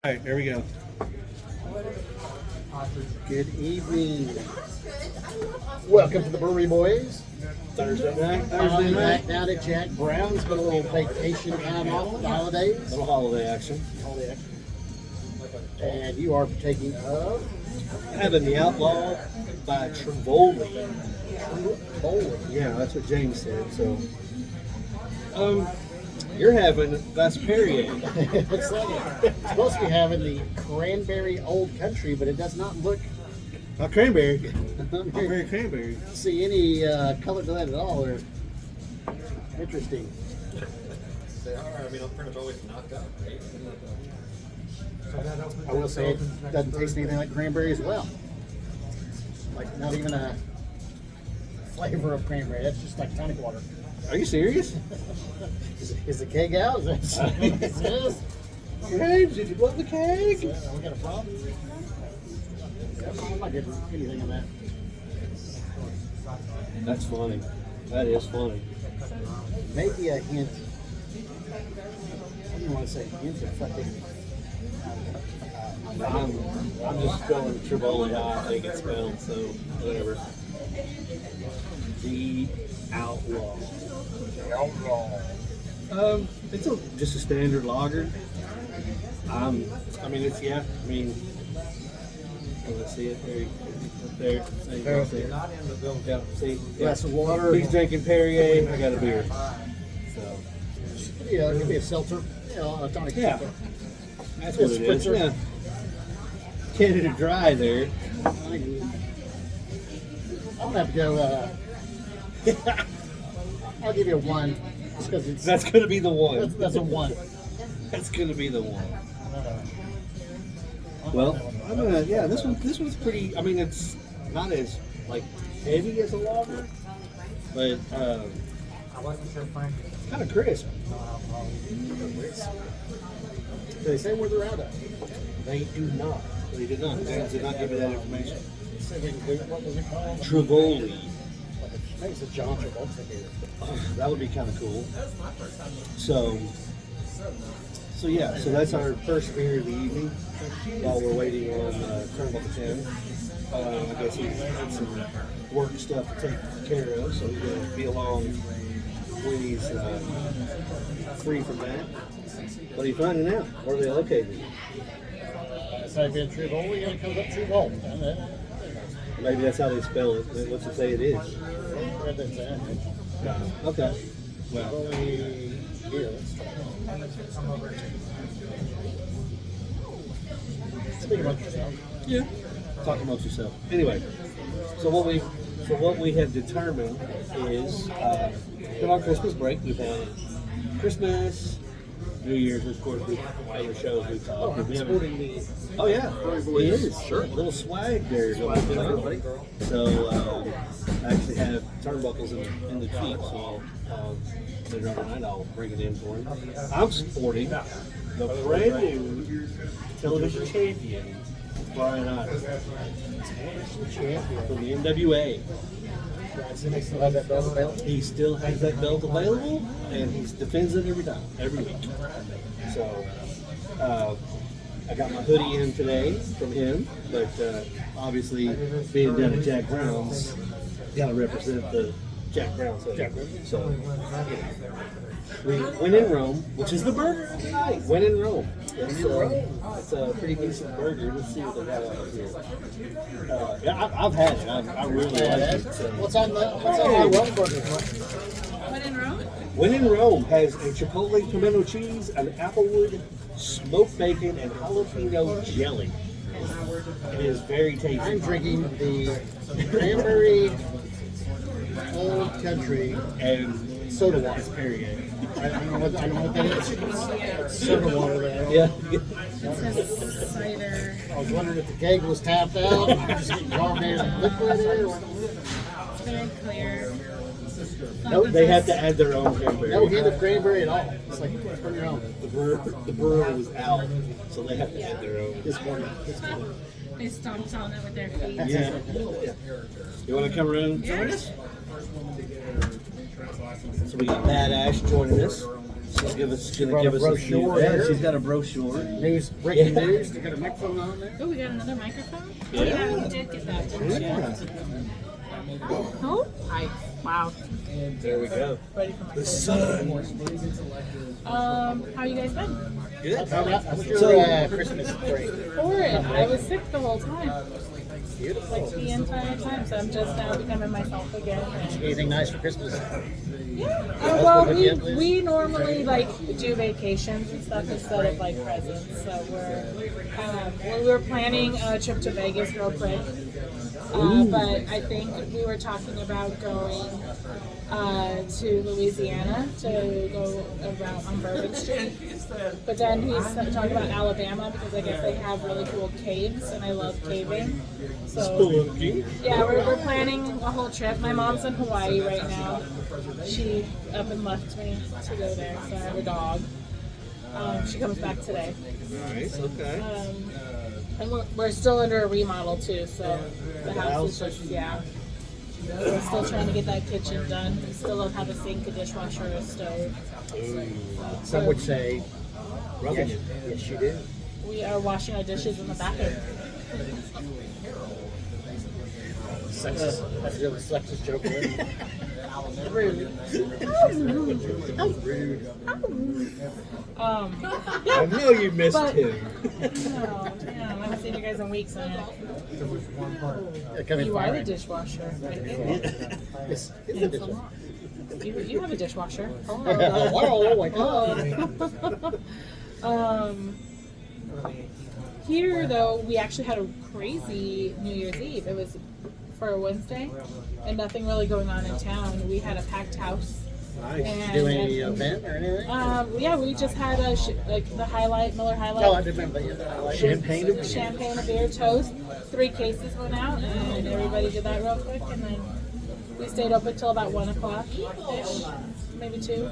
All right, here we go. Good evening. Welcome to the Brewery Boys. Thursday night. Back down at Jack Brown's. Got a little vacation time off for the holidays. Little holiday action. And you are partaking of Having the Outlaw by Trivoli. bowling. Yeah, that's what James said. So, you're having that's Perrier. Looks like it's supposed to be having the Cranberry Old Country, but it does not look. Not cranberry. Not very cranberry. See any color to that at all? Or interesting. They are. I mean, I'm pretty much always knocked out, right? I will say it doesn't taste anything like cranberry as well. Like not even a flavor of cranberry. That's just like tonic water. Are you serious? Is the keg out? Is that James, did you blow the keg? we got a problem? I'm not getting anything on that. That's funny. That is funny. Maybe a hint. I don't want to say hint of fucking. I'm just going Trivoli how I think it's spelled, so whatever. The Outlaw. It's just a standard lager. I mean, it's let's see it there, up there. See, There. right there. Not in the building. Yeah, see, Glass of water. He's drinking Perrier. I got a beer. So Yeah, it could be a seltzer. A tonic Yeah. seltzer. that's what it is. Spritzer. Yeah. Canada Dry there. I'm gonna have to go. I'll give you a 1, just because it's That's gonna be the one. that's a 1. That's gonna be the one. Well, this one's pretty. I mean, it's not as like heavy as a lager, but kind of crisp. Do they say where they're out of? They do not. They did not. James did not give me that information. Say we can do what was it called? Trivoli. Maybe it's a John Travolta here. That would be kind of cool. So yeah. So that's our first beer of the evening. While we're waiting on Turnbuckle 10. I guess he had some work stuff to take care of, so he's going to be along when he's free from that. But he's finding out where they located. So I've been Trivoli and it comes up Trivoli. Maybe that's how they spell it. What's it say it is? Okay. Well, Trivoli here. Let's try. Speak about yourself. yeah. Talk amongst yourself. Anyway, so what we have determined is in our Christmas break we've had Christmas, New Year's, of course, we other shows we've talked. We haven't- Oh yeah, he is. Sure. A little swag there. Going. So I actually have turnbuckles in the Jeep, so later on tonight I'll bring it in for him. I'm sporting the brand new television champion, Brian Ives, from the NWA. They still have that belt available? He still has that belt available, and he defends it every week. So, I got my hoodie in today from him, but obviously, being down at Jack Brown's, got to represent the Jack Brown's hoodie. So, we went in Rome, which is the burger of the night. Went in Rome. It's a pretty decent burger. Let's see what they got out here. Yeah, I've had it. I really like it. So. What's on the Rome burger? When in Rome? When in Rome has a chipotle pimento cheese, an applewood, smoked bacon, and jalapeno jelly. It is very tasty. I'm drinking the Cranberry Old Country And soda water. it's Perrier. I don't know what that is. Soda water there. Yeah. It says cider. I was wondering if the keg was tapped out. Just getting carbonated liquid in it. Or It's very clear. No, they have to add their own cranberry. no hint of cranberry at all. It's like bring your own. The brewer was out, so they have to add their own. This morning. They stomped on it with their feet. Yeah. You want to come around and join us? So we got Bad Ash joining us. She's gonna brought give a us a few. brochure Yeah, here. she's got a brochure. News, breaking news. You got a microphone on there? Oh, we got another microphone? Yeah. Oh, yeah, we did get that, didn't we? Oh, hi. Wow. There we go. Ready for my The first. sun. How you guys been? Good. How was your So- Christmas break? Horrid. I was sick the whole time. Beautiful. Like the entire time. So I'm just now becoming myself again. Anything nice for Christmas? Well, we normally like do vacations and stuff instead of like presents. So we were planning a trip to Vegas real quick, but I think we were talking about going to Louisiana to go around on Bourbon Street. But then he's talking about Alabama because I guess they have really cool caves and I love caving. So yeah, we're planning a whole trip. My mom's in Hawaii right now. She up and left me to go there, so I have a dog. She comes back today. Nice. Okay. And we're still under a remodel too, so the house is just, yeah. We're still trying to get that kitchen done. We still don't have a sink, a dishwasher, or a stove. Some would say, Rubbing yes, it. yes, you do. We are washing our dishes in the bathroom. Sexist. That's a really sexist joke. I know you missed But- him. No, yeah, I haven't seen you guys in weeks. Coming You are the fine. dishwasher, right there. It's the Thanks a dish. lot. You have a dishwasher. Oh my God. Here though, we actually had a crazy New Year's Eve. It was for a Wednesday, and nothing really going on in town. We had a packed house. Nice. And, Do any event or anything? yeah, we just had a like the Miller Highlight. Oh, I did remember that. Like Champagne and Champagne, a beer, toast. 3 cases went out, and everybody did that real quick, and then we stayed open until about 1 o'clock-ish, maybe 2,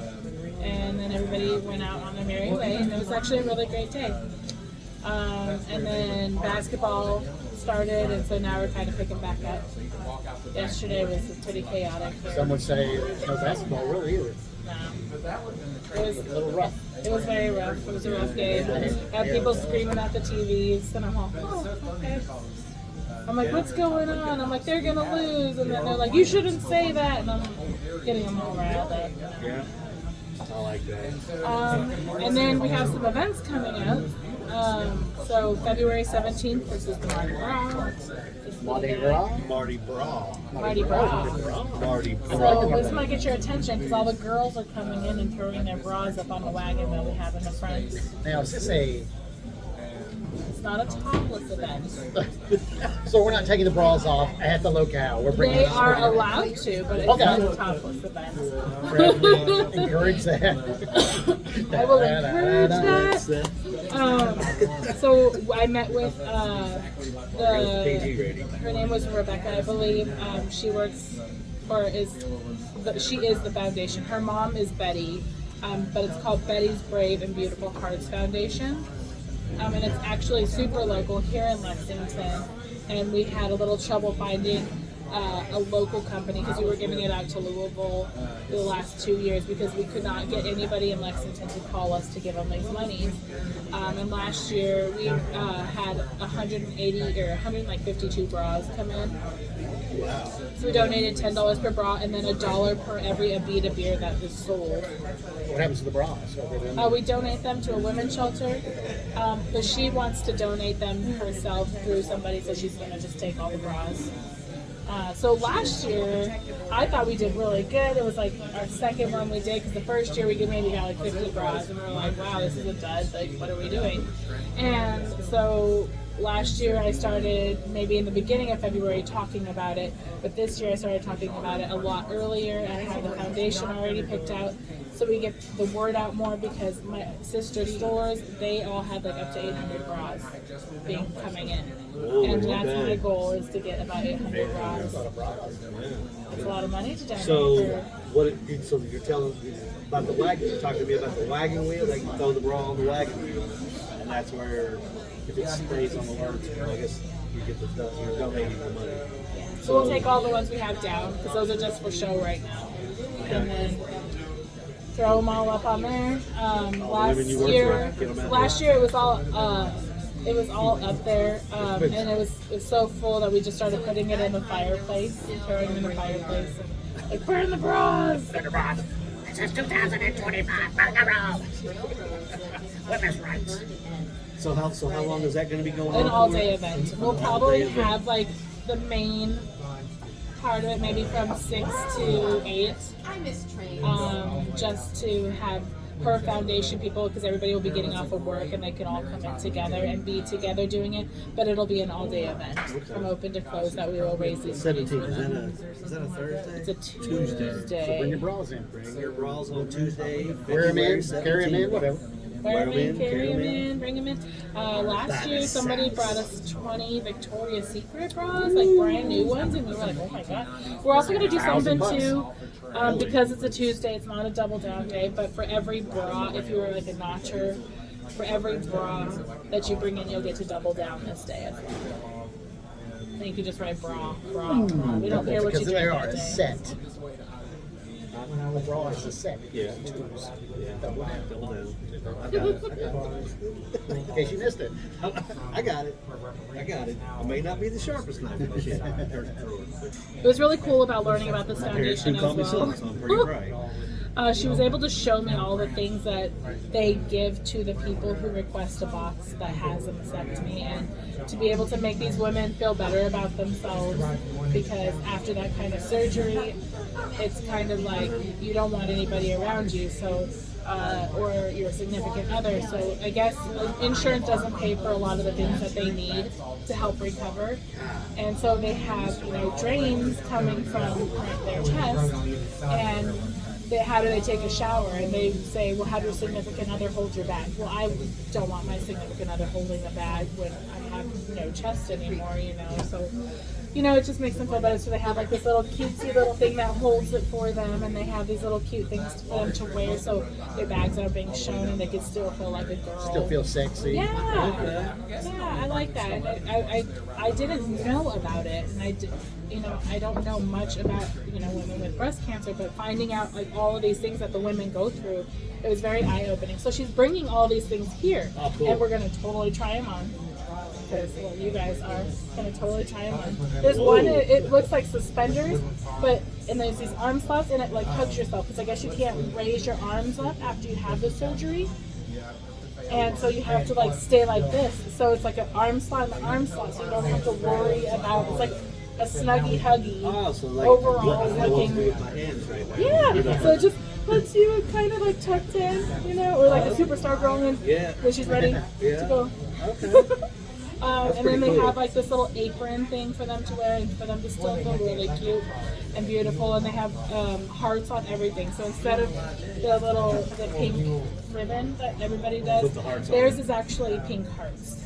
and then everybody went out on their merry way, and it was actually a really great day. And then basketball started, and so now we're kind of picking back up. Yesterday was pretty chaotic. Some would say no basketball really either. It was A little rough. It was very rough. It was a rough game. I had people screaming at the TVs, and I'm like, oh, okay. I'm like, what's going on? I'm like, they're gonna lose, and then they're like, you shouldn't say that, and I'm getting them all riled up. Yeah. I like that. And then we have some events coming up. So February 17th, this is the Mardi Gras. Mardi Gras. Mardi Gras. Mardi Gras. Mardi So Gras. this might get your attention because all the girls are coming in and throwing their bras up on the wagon that we have in the front. Now, is this a... It's not a topless event. So we're not taking the bras off at the locale. We're bringing They it are allowed to, but it's Okay. not a topless event. Encourage that. I will encourage that. So I met with PG rating. her name was Rebecca, I believe. She works, or she is the foundation. Her mom is Betty, but it's called Betty's Brave and Beautiful Hearts Foundation. And it's actually super local here in Lexington. And we had a little trouble finding a local company because we were giving it out to Louisville the last 2 years because we could not get anybody in Lexington to call us to give them these monies. And last year we had 180 or 152 bras come in. So we donated $10 per bra and then $1 per every Abita beer that was sold. What happens to the bras? We donate them to a women's shelter, but she wants to donate them herself through somebody, so she's going to just take all the bras. So last year, I thought we did really good. It was like our second one we did, because the first year we maybe got like 50 bras, and we were like, wow, this is a dud. Like, what are we doing? And so last year I started maybe in the beginning of February talking about it, but this year I started talking about it a lot earlier, and I have the foundation already picked out. So we get the word out more because my sister stores, they all had like up to 800 bras coming in. And that's my goal, is to get about 800 bras. That's a lot of money to donate. So so you're telling me about the wagon? You're talking to me about the wagon wheel? Like you throw the bra on the wagon wheel, and that's where if it stays on the wagon, I guess you get you're donating the money. So we'll take all the ones we have down, because those are just for show right now. And then throw them all up on there. women you work with, get 'em out Last year it was all up there, and it was so full that we just started putting it in the fireplace, throwing it in the fireplace, and, like burn the bras. Burn the bras. This is 2025. Burn the bras. Women's rights. So how long is that going to be going on? An for? all-day event. We'll probably All-day event. have like the main part of it, maybe from 6 to 8, just to have her foundation people, because everybody will be getting off of work and they can all come in together and be together doing it. But it'll be an all-day event from open to close that we will raise these monies for 17th. them. Is that a Thursday? It's a Tuesday. Bring your bras in. Bring your bras on Tuesday. Wear them in, February carry them in, 17th. whatever. Wear them in, carry carry 'em them in. in, bring them in. Last That year, is somebody sad. brought us 20 Victoria's Secret bras, like brand new ones, and we were like, oh my god. We're also going to do something $1,000 too, because it's a Tuesday, it's not a double down day, but for every bra, if you were like a notcher, for every bra that you bring in, you'll get to double down this day as well. And you can just write bra. We don't care what you Because do they that are a day. set. A bra is a set. Yeah. Twos. Double down. I got it. In case you missed it. I got it. I may not be the sharpest knife in the shed. It was really cool about learning about this My parents foundation do as call me well. son, so I'm pretty bright. She was able to show me all the things that they give to the people who request a box that has a mastectomy, and to be able to make these women feel better about themselves, because after that kind of surgery, it's kind of like you don't want anybody around you, so or your significant other. So I guess insurance doesn't pay for a lot of the things that they need to help recover, and so they have drains coming from their chest, and how do they take a shower? And they say, well, how does your significant other hold your bag? Well, I don't want my significant other holding the bag when I have no chest anymore, So, it just makes them feel better. So they have like this little cutesy little thing that holds it for them, and they have these little cute things for them to wear, so their bags are being shown and they can still feel like a girl. Still feel sexy. Yeah, I like that. And I didn't know about it, and I don't know much about women with breast cancer, but finding out like all of these things that the women go through, it was very eye opening. So she's bringing all these things here, Oh, cool. and we're gonna totally try them on. Because you guys are gonna totally try them on. There's one. It looks like suspenders, and there's these arm slots, and it like hugs yourself, because I guess you can't raise your arms up after you have the surgery. And so you have to like stay like this. So it's like an arm slot and the arm slot, so you don't have to worry about. It's like a snuggy huggy. Oh, so like overall I looking. be with my hands right now. Yeah. So it just lets you kind of like tucked in, or like a superstar girl when she's ready to go. Okay. And then they pretty cool. have like this little apron thing for them to wear, and for them to still feel really cute and beautiful. And they have hearts on everything. So instead of the pink ribbon that everybody does, With the hearts on theirs it. is actually pink hearts.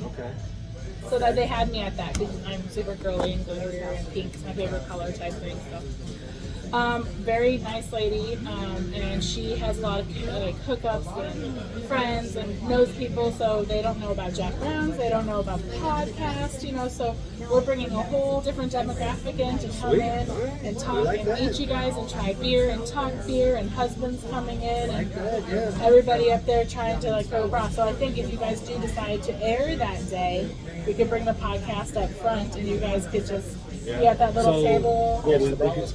Okay. So that they had me at that, because I'm super girly and glittery, and pink is my favorite color type thing. So. Very nice lady, and she has a lot of hookups and friends and knows people, so they don't know about Jack Brown's, they don't know about the podcast, so we're bringing a whole different demographic in to come Sweet. in Alright. and We talk like and that. meet you guys and try beer and talk beer, and husbands coming in, and Good, yeah. everybody up there trying to like go bra. So I think if you guys do decide to air that day, we could bring the podcast up front, and you guys could just be at that little table. Well,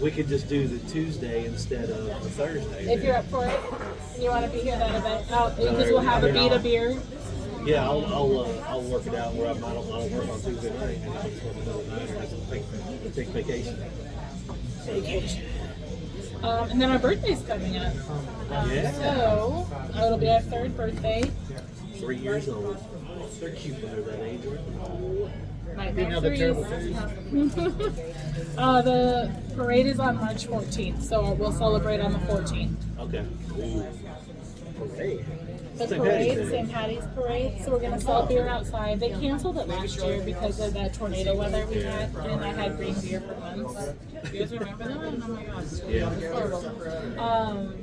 we could just do the Tuesday instead of the Thursday. If you're up for it and you want to be here that event, because we'll have a beat a beer. Yeah, I'll work it out where I don't work on Tuesday night, and I'll just work another night, or I can take vacation. And then our birthday's coming up. So it'll be our 3rd birthday. 3 years old. They're cute when they're that age, right? Might Be be another terrible threes. The parade is on March 14th, so we'll celebrate on the 14th. Okay. Hey. The St. parade, Patty's Day. St. Patty's parade, so we're gonna sell beer outside. They canceled it last year because of that tornado weather we had, and I had green beer for months. You guys remember that? Oh my gosh. Yeah. Horrible.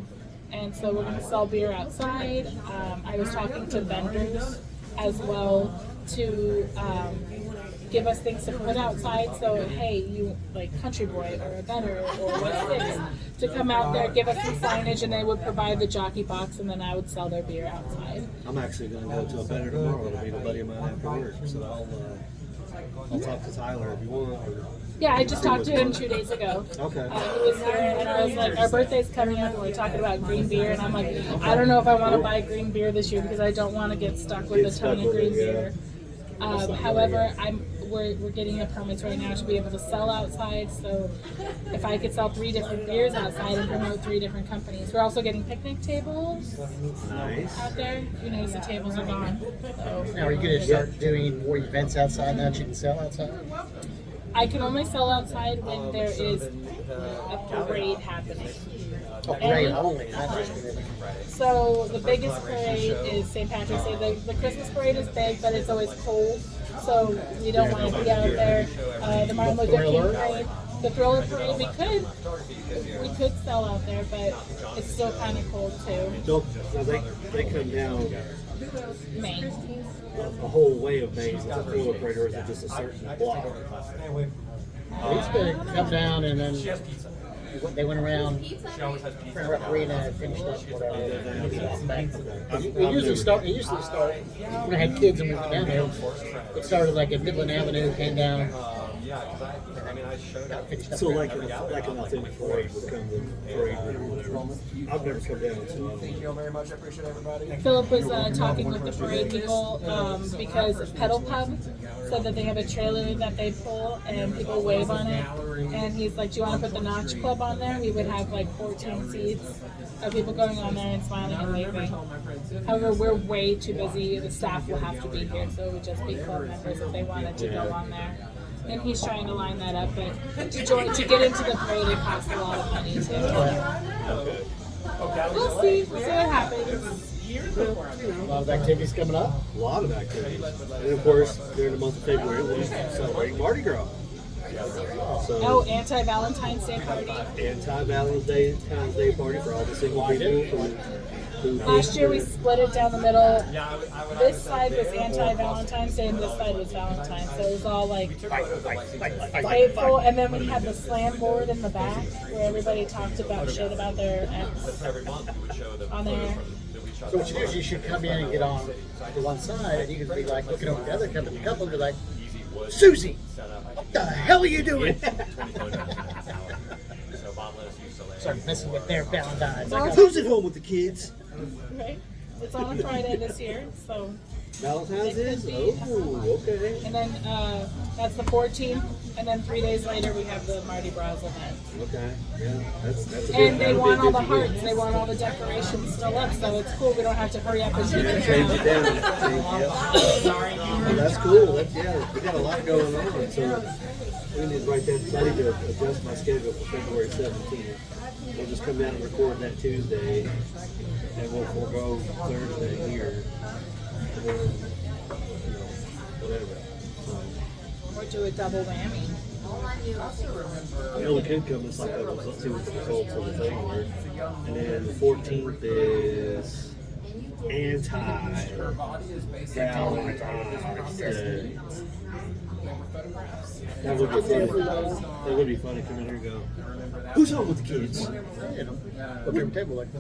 And so we're gonna sell beer outside. I was talking to vendors as well to give us things to put outside. So hey, you like Country Boy or a Better or What's Six to come out there, give us some signage, and they would provide the jockey box, and then I would sell their beer outside. I'm actually going to go to a Better tomorrow to meet a buddy of mine after work, so I'll talk to Tyler if you want. Or, Yeah, I just talked to him 2 days ago. okay. He was here, and I was like, our birthday's coming up, and we're talking about green beer, and I'm like, I don't know if I want to buy green beer this year because I don't want to get stuck with a ton of green beer. However, we're getting the permits right now to be able to sell outside, so if I could sell 3 different beers outside and promote 3 different companies. We're also getting picnic tables Nice. out there. You notice the tables are gone. So Now, are you going to start doing more events outside now that you can sell outside? I can only sell outside when there is a parade happening. Oh, great, only. Not just So the biggest parade is St. Patrick's Day. The Christmas parade is big, but it's always cold, so we don't want to be out there. The Martin Luther King parade, the Thriller parade, we could sell out there, but it's still kind of cold too. Now they come down Maine. the whole way of Maine. Is a Thriller parade, or is it just a certain block? They used to come down and then they went around Fair Arena and finished up whatever. It usually start when I had kids and we went down there. It started like at Midland Avenue, came down, finished up So there. like an authentic parade would come with parade or whatever. I've never come down, so I don't know. Thank you very much. I appreciate everybody. Philip was talking with the parade people because Pedal Pub said that they have a trailer that they pull and people wave on it. And he's like, do you want to put the Notch Club on there? We would have like 14 seats of people going on there and smiling and waving. However, we're way too busy. The staff will have to be here, so it would just be club members if they wanted to go on there. And he's trying to line that up, but to get into the parade, it costs a lot of money too. We'll see what happens. A lot of activities coming up. A lot of activities. And of course, during the month of February, we're celebrating Mardi Gras. So, Oh, anti-Valentine's Day party. anti-Valentine's Day party for all the single people who Last year we split it down the middle. This side was anti-Valentine's Day and this side was Valentine's. So it was all like faithful. And then we had the slam board in the back where everybody talked about shit about their ex Every month we would show the on there. So what you do is you should come in and get on to one side, and you can be like looking over the other couple, and be like, Susie, what the hell are you doing? Start messing with their Valentine's. Like, Who's at home with the kids? Right? It's on a Friday this year, so. Valentine's is? Oh, okay. And then that's the 14th, and then 3 days later we have the Mardi Gras event. Okay. Yeah, that's a And they that'll be a want all the busy hearts, week. they want all the decorations still up, so it's cool. We don't have to hurry up and shoot Yeah, it change it down. down. Well, that's cool. Yeah, we got a lot going on. So we need right there. I need to adjust my schedule for February 17th. We'll just come down and record that Tuesday, and we'll forego Thursday here. And then, whatever. Or do a double whammy. I know we could come as like let's see what the results of the thing were. And then the 14th is anti-Valentine's Day. That would be funny. That would be funny. Come in here and go, who's home with the kids? you know, look at the table like,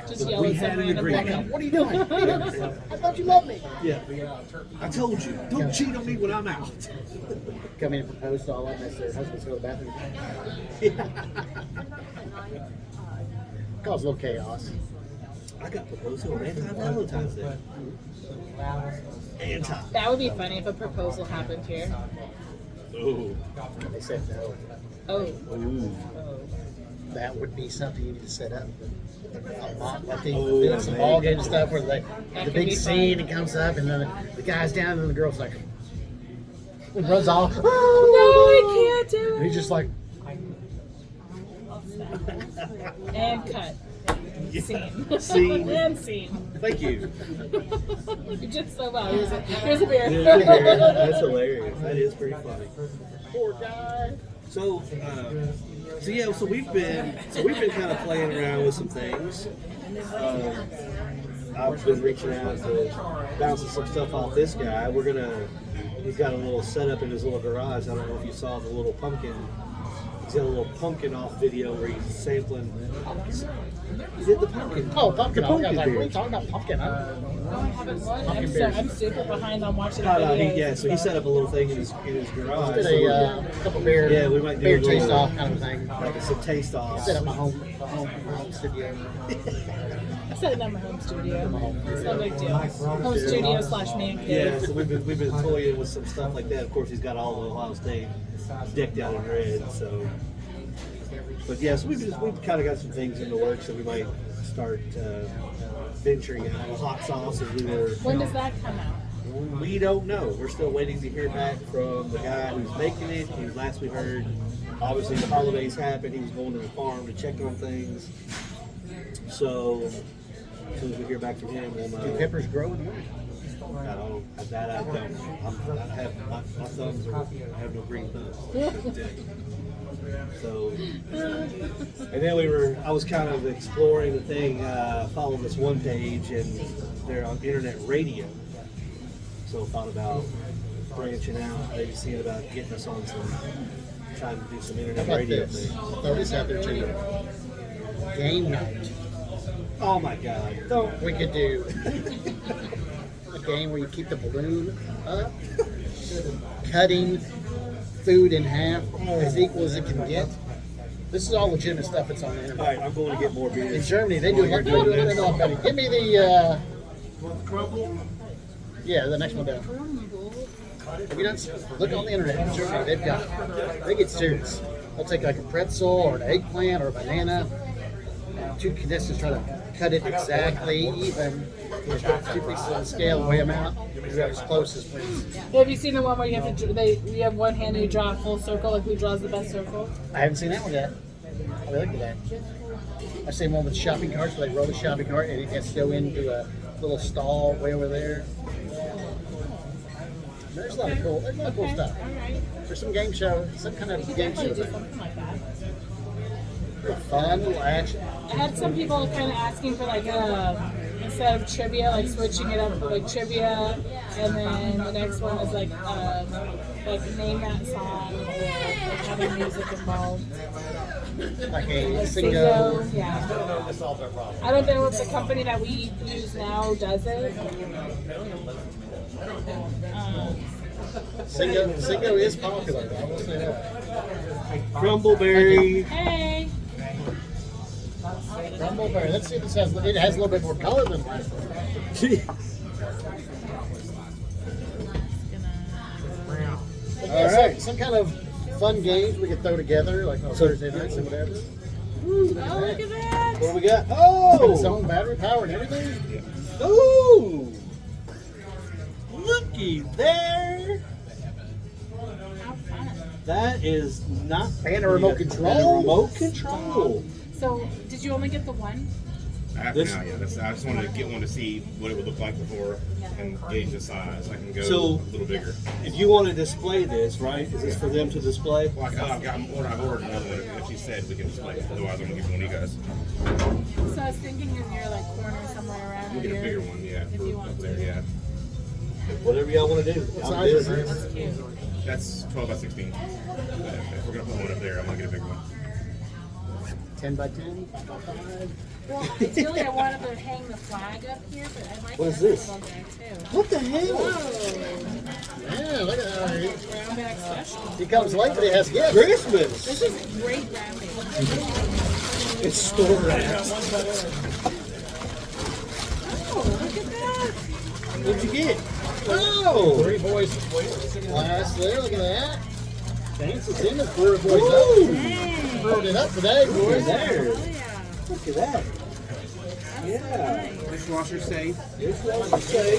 Just yell We at had some an random agreement. woman. what are you doing? What are you doing? I thought you loved me. Yeah. I told you, don't cheat on me when I'm out. Come in and propose to all of them as their husbands go to the bathroom. Cause a little chaos. I got proposed on anti-Valentine's Day. Anti. That would be funny if a proposal happened here. Oh. They said no. Oh, Ooh. That would be something you need to set up. Like they Oh, doing some man. ball game stuff where like That the could big be scene fun. and comes up and then the guy's down and the girl's like and runs off. no, I can't do And it. he's just like And cut. Scene. Scene. And scene. Thank you. You did so well. Here's a beer. That's hilarious. That is pretty funny. poor guy. So yeah, so we've been kind of playing around with some things. I've been reaching out to bouncing some stuff off this guy. He's got a little setup in his little garage. I don't know if you saw the little pumpkin. He's got a little pumpkin off video where he's sampling. He did the pumpkin. Oh, pumpkin! The I was like, pumpkin what are you beard. talking about, pumpkin? No, I haven't looked. Pumpkin bears. I'm super behind on watching No, videos. yeah. So he set up a little thing in his garage. Did So we're a couple beer, Yeah, we might do beer a little- taste off kind of thing. like some taste off. Set up my home studio. I set it up my home studio. It's no big deal. Home studio / man cave. Yeah, so we've been toying with some stuff like that. Of course, he's got all the Ohio State decked out in red. So, but yeah, so we've kind of got some things in the works that we might start venturing out. Hot sauce, as we were. When does that come out? We don't know. We're still waiting to hear back from the guy who's making it. Last we heard, obviously the holidays happened. He was going to the farm to check on things. So, as soon as we hear back from him, we'll know. Do peppers grow in the winter? I don't. That I don't. I have my thumbs are. I have no green thumbs. So, and then I was kind of exploring the thing. Following this one page, and they're on internet radio. So thought about branching out, maybe seeing about getting us on trying to do some How internet about radio this? things. Throw this out there too. Game night. Oh my God! Don't. We could do a game where you keep the balloon up, cutting food in half as equal as it can get. This is all legitimate stuff that's on the All internet. right, I'm going to get more beer. In Germany, they do like Give me the yeah, the next one down. Have you done? Look on the internet. In Germany, they get serious. They'll take like a pretzel or an eggplant or a banana. Two contestants try to cut it exactly even. There's two pieces on the scale, weigh them out. Whoever's closest wins. Have you seen the one where you have to? You have one hand and you draw a full circle, like who draws the best circle? I haven't seen that one yet. I really like that. I've seen one with shopping carts where they roll the shopping cart and it has to go into a little stall way over there. There's a lot of cool stuff. All right. There's some game show, some kind of game show Definitely do thing. something like that. Fun little action. I had some people kind of asking for like instead of trivia, like switching it up, like trivia, and then the next one is like name that song, or like having music involved. Like a Like single. Singo, yeah. I don't know if the company that we use now does it. Singo is popular. I will say that. Crumbleberry. Hey. Crumbleberry. Let's see if this has. It has a little bit more color than last one. All right. Some kind of fun games we could throw together, like on Thursday nights and whatever. Oh, look at that. What do we got? Its Oh! own battery power and everything. Ooh! Looky there! How fun. That is not. And a remote control. And a remote control. So, did you only get the one? I have This- now, yeah. I just wanted to get one to see what it would look like before and gauge the size. I can go So- a little bigger. If you want to display this, right? Is this for them to display? Well, I've ordered another one. If she said we can display it, otherwise I'm gonna give one to you guys. So I was thinking in your like corner somewhere around We'll get a here. bigger one, yeah. If you want up to. there, yeah. Whatever y'all want to do. What I'm size is busy. this? That's cute. That's 12 by 16. If we're gonna put one up there, I'm gonna get a bigger one. 10 by 10, 5 by 5. Well, ideally I wanted to hang the flag up here, but I might What is have this? it on there too. What the hell? Whoa. Yeah, look at that. Brown bag special. He comes late, but he has gifts. Christmas! This is great rounding. It's store wrapped. Oh, look at that. What'd you get? Oh! 3 boys class there, look at that. Fancy Simmons, 3 boys Woo! up. Throwing it up today, boys. There. Oh yeah. Look at that. Yeah. Dishwasher safe. It's what I say.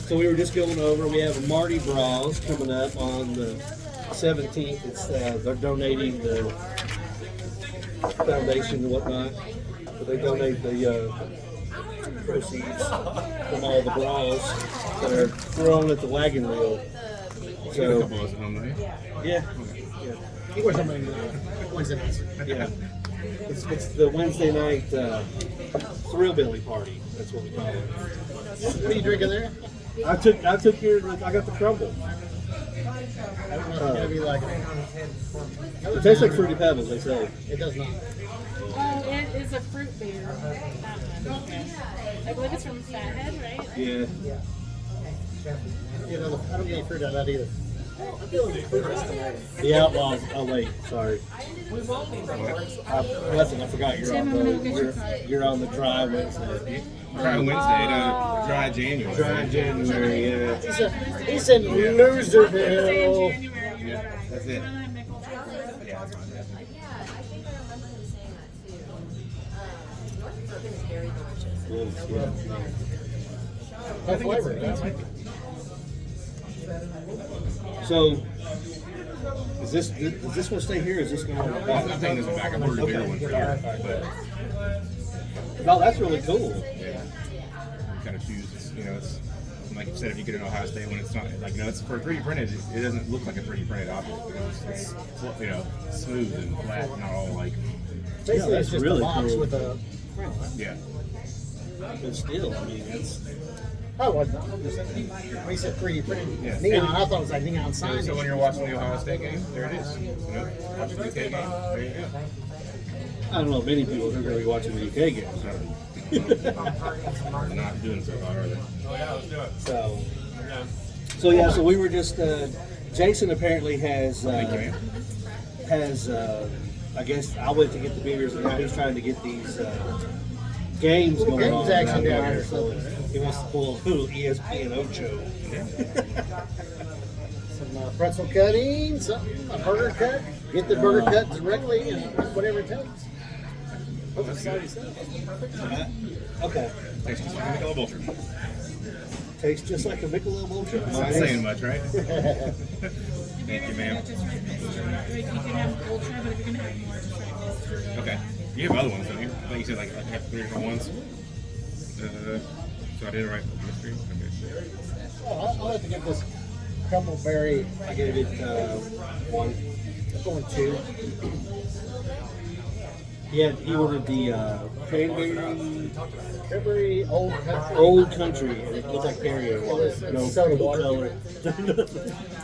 So we were just going over. We have a Mardi Gras coming up on the 17th. It's they're donating the foundation and whatnot. So they donate the proceeds from all the bras that are thrown at the wagon wheel. A So couple of us at home, though. yeah, He wears something Wednesday nights. yeah. It's the Wednesday night Thrillbilly party. That's what we call it. What are you drinking there? I took your. I got the crumble. I don't know if it's gonna be like. It tastes like Fruity Pebbles. They say. It does not. Oh, it is a fruit beer. That one. I believe it's from Fathead, right? Yeah. You know, I don't get any fruit out of that either. Yeah. Well, oh wait. Sorry. Listen, I forgot you're on you're on the dry Wednesday. Dry Wednesday, no, dry January. Dry January. Yeah. He's in Loserville. January. Yeah, that's it. Yeah, I think I remember him saying that too. Norfolk is very delicious. Yeah. No flavor. Right? So, is this one stay here? Or is this going to I'm taking this one back. I ordered a bigger one for you, but No, that's really cool. yeah, kind of choose. It's like you said, if you get an Ohio State one, it's not like it's for 3D printed. It doesn't look like a 3D printed object. It's smooth and flat, not all like Basically, Yeah, it's that's just really a box cool. with a. yeah. But still, I mean, it's Oh, well, I'm just saying. When he said 3D printed Yeah. neon, I thought it was like neon So sign. when you're watching the Ohio State game, there it is. Watching the UK game, there you go. I don't know many people who are going to be watching the UK games. They're not doing so hot, are they? So yeah, so we were just Jason apparently has Thank you, man. I guess I went to get the beers and now he's trying to get these games going Games on action down down there. there. So he wants to pull a little ESPN Ocho. Some pretzel cutting, something, a burger cut. Get the burger cut directly and whatever it takes. Oh, that's good. Okay, Thanks for the Michelob Ultra. tastes just like a Michelob Ultra. It's not saying much, right? Thank you, ma'am. You can have ultra, but if you're gonna have more, just try this. Okay. You have other ones, don't you? I think you said like have 3 different ones. So I did it right. Mystery. Okay. Oh, I'll have to get this crumbleberry. I gave it one. I'm going 2. He ordered the cranberry Old country. old country, and it looked like Perrier It water. was No soda no water. color.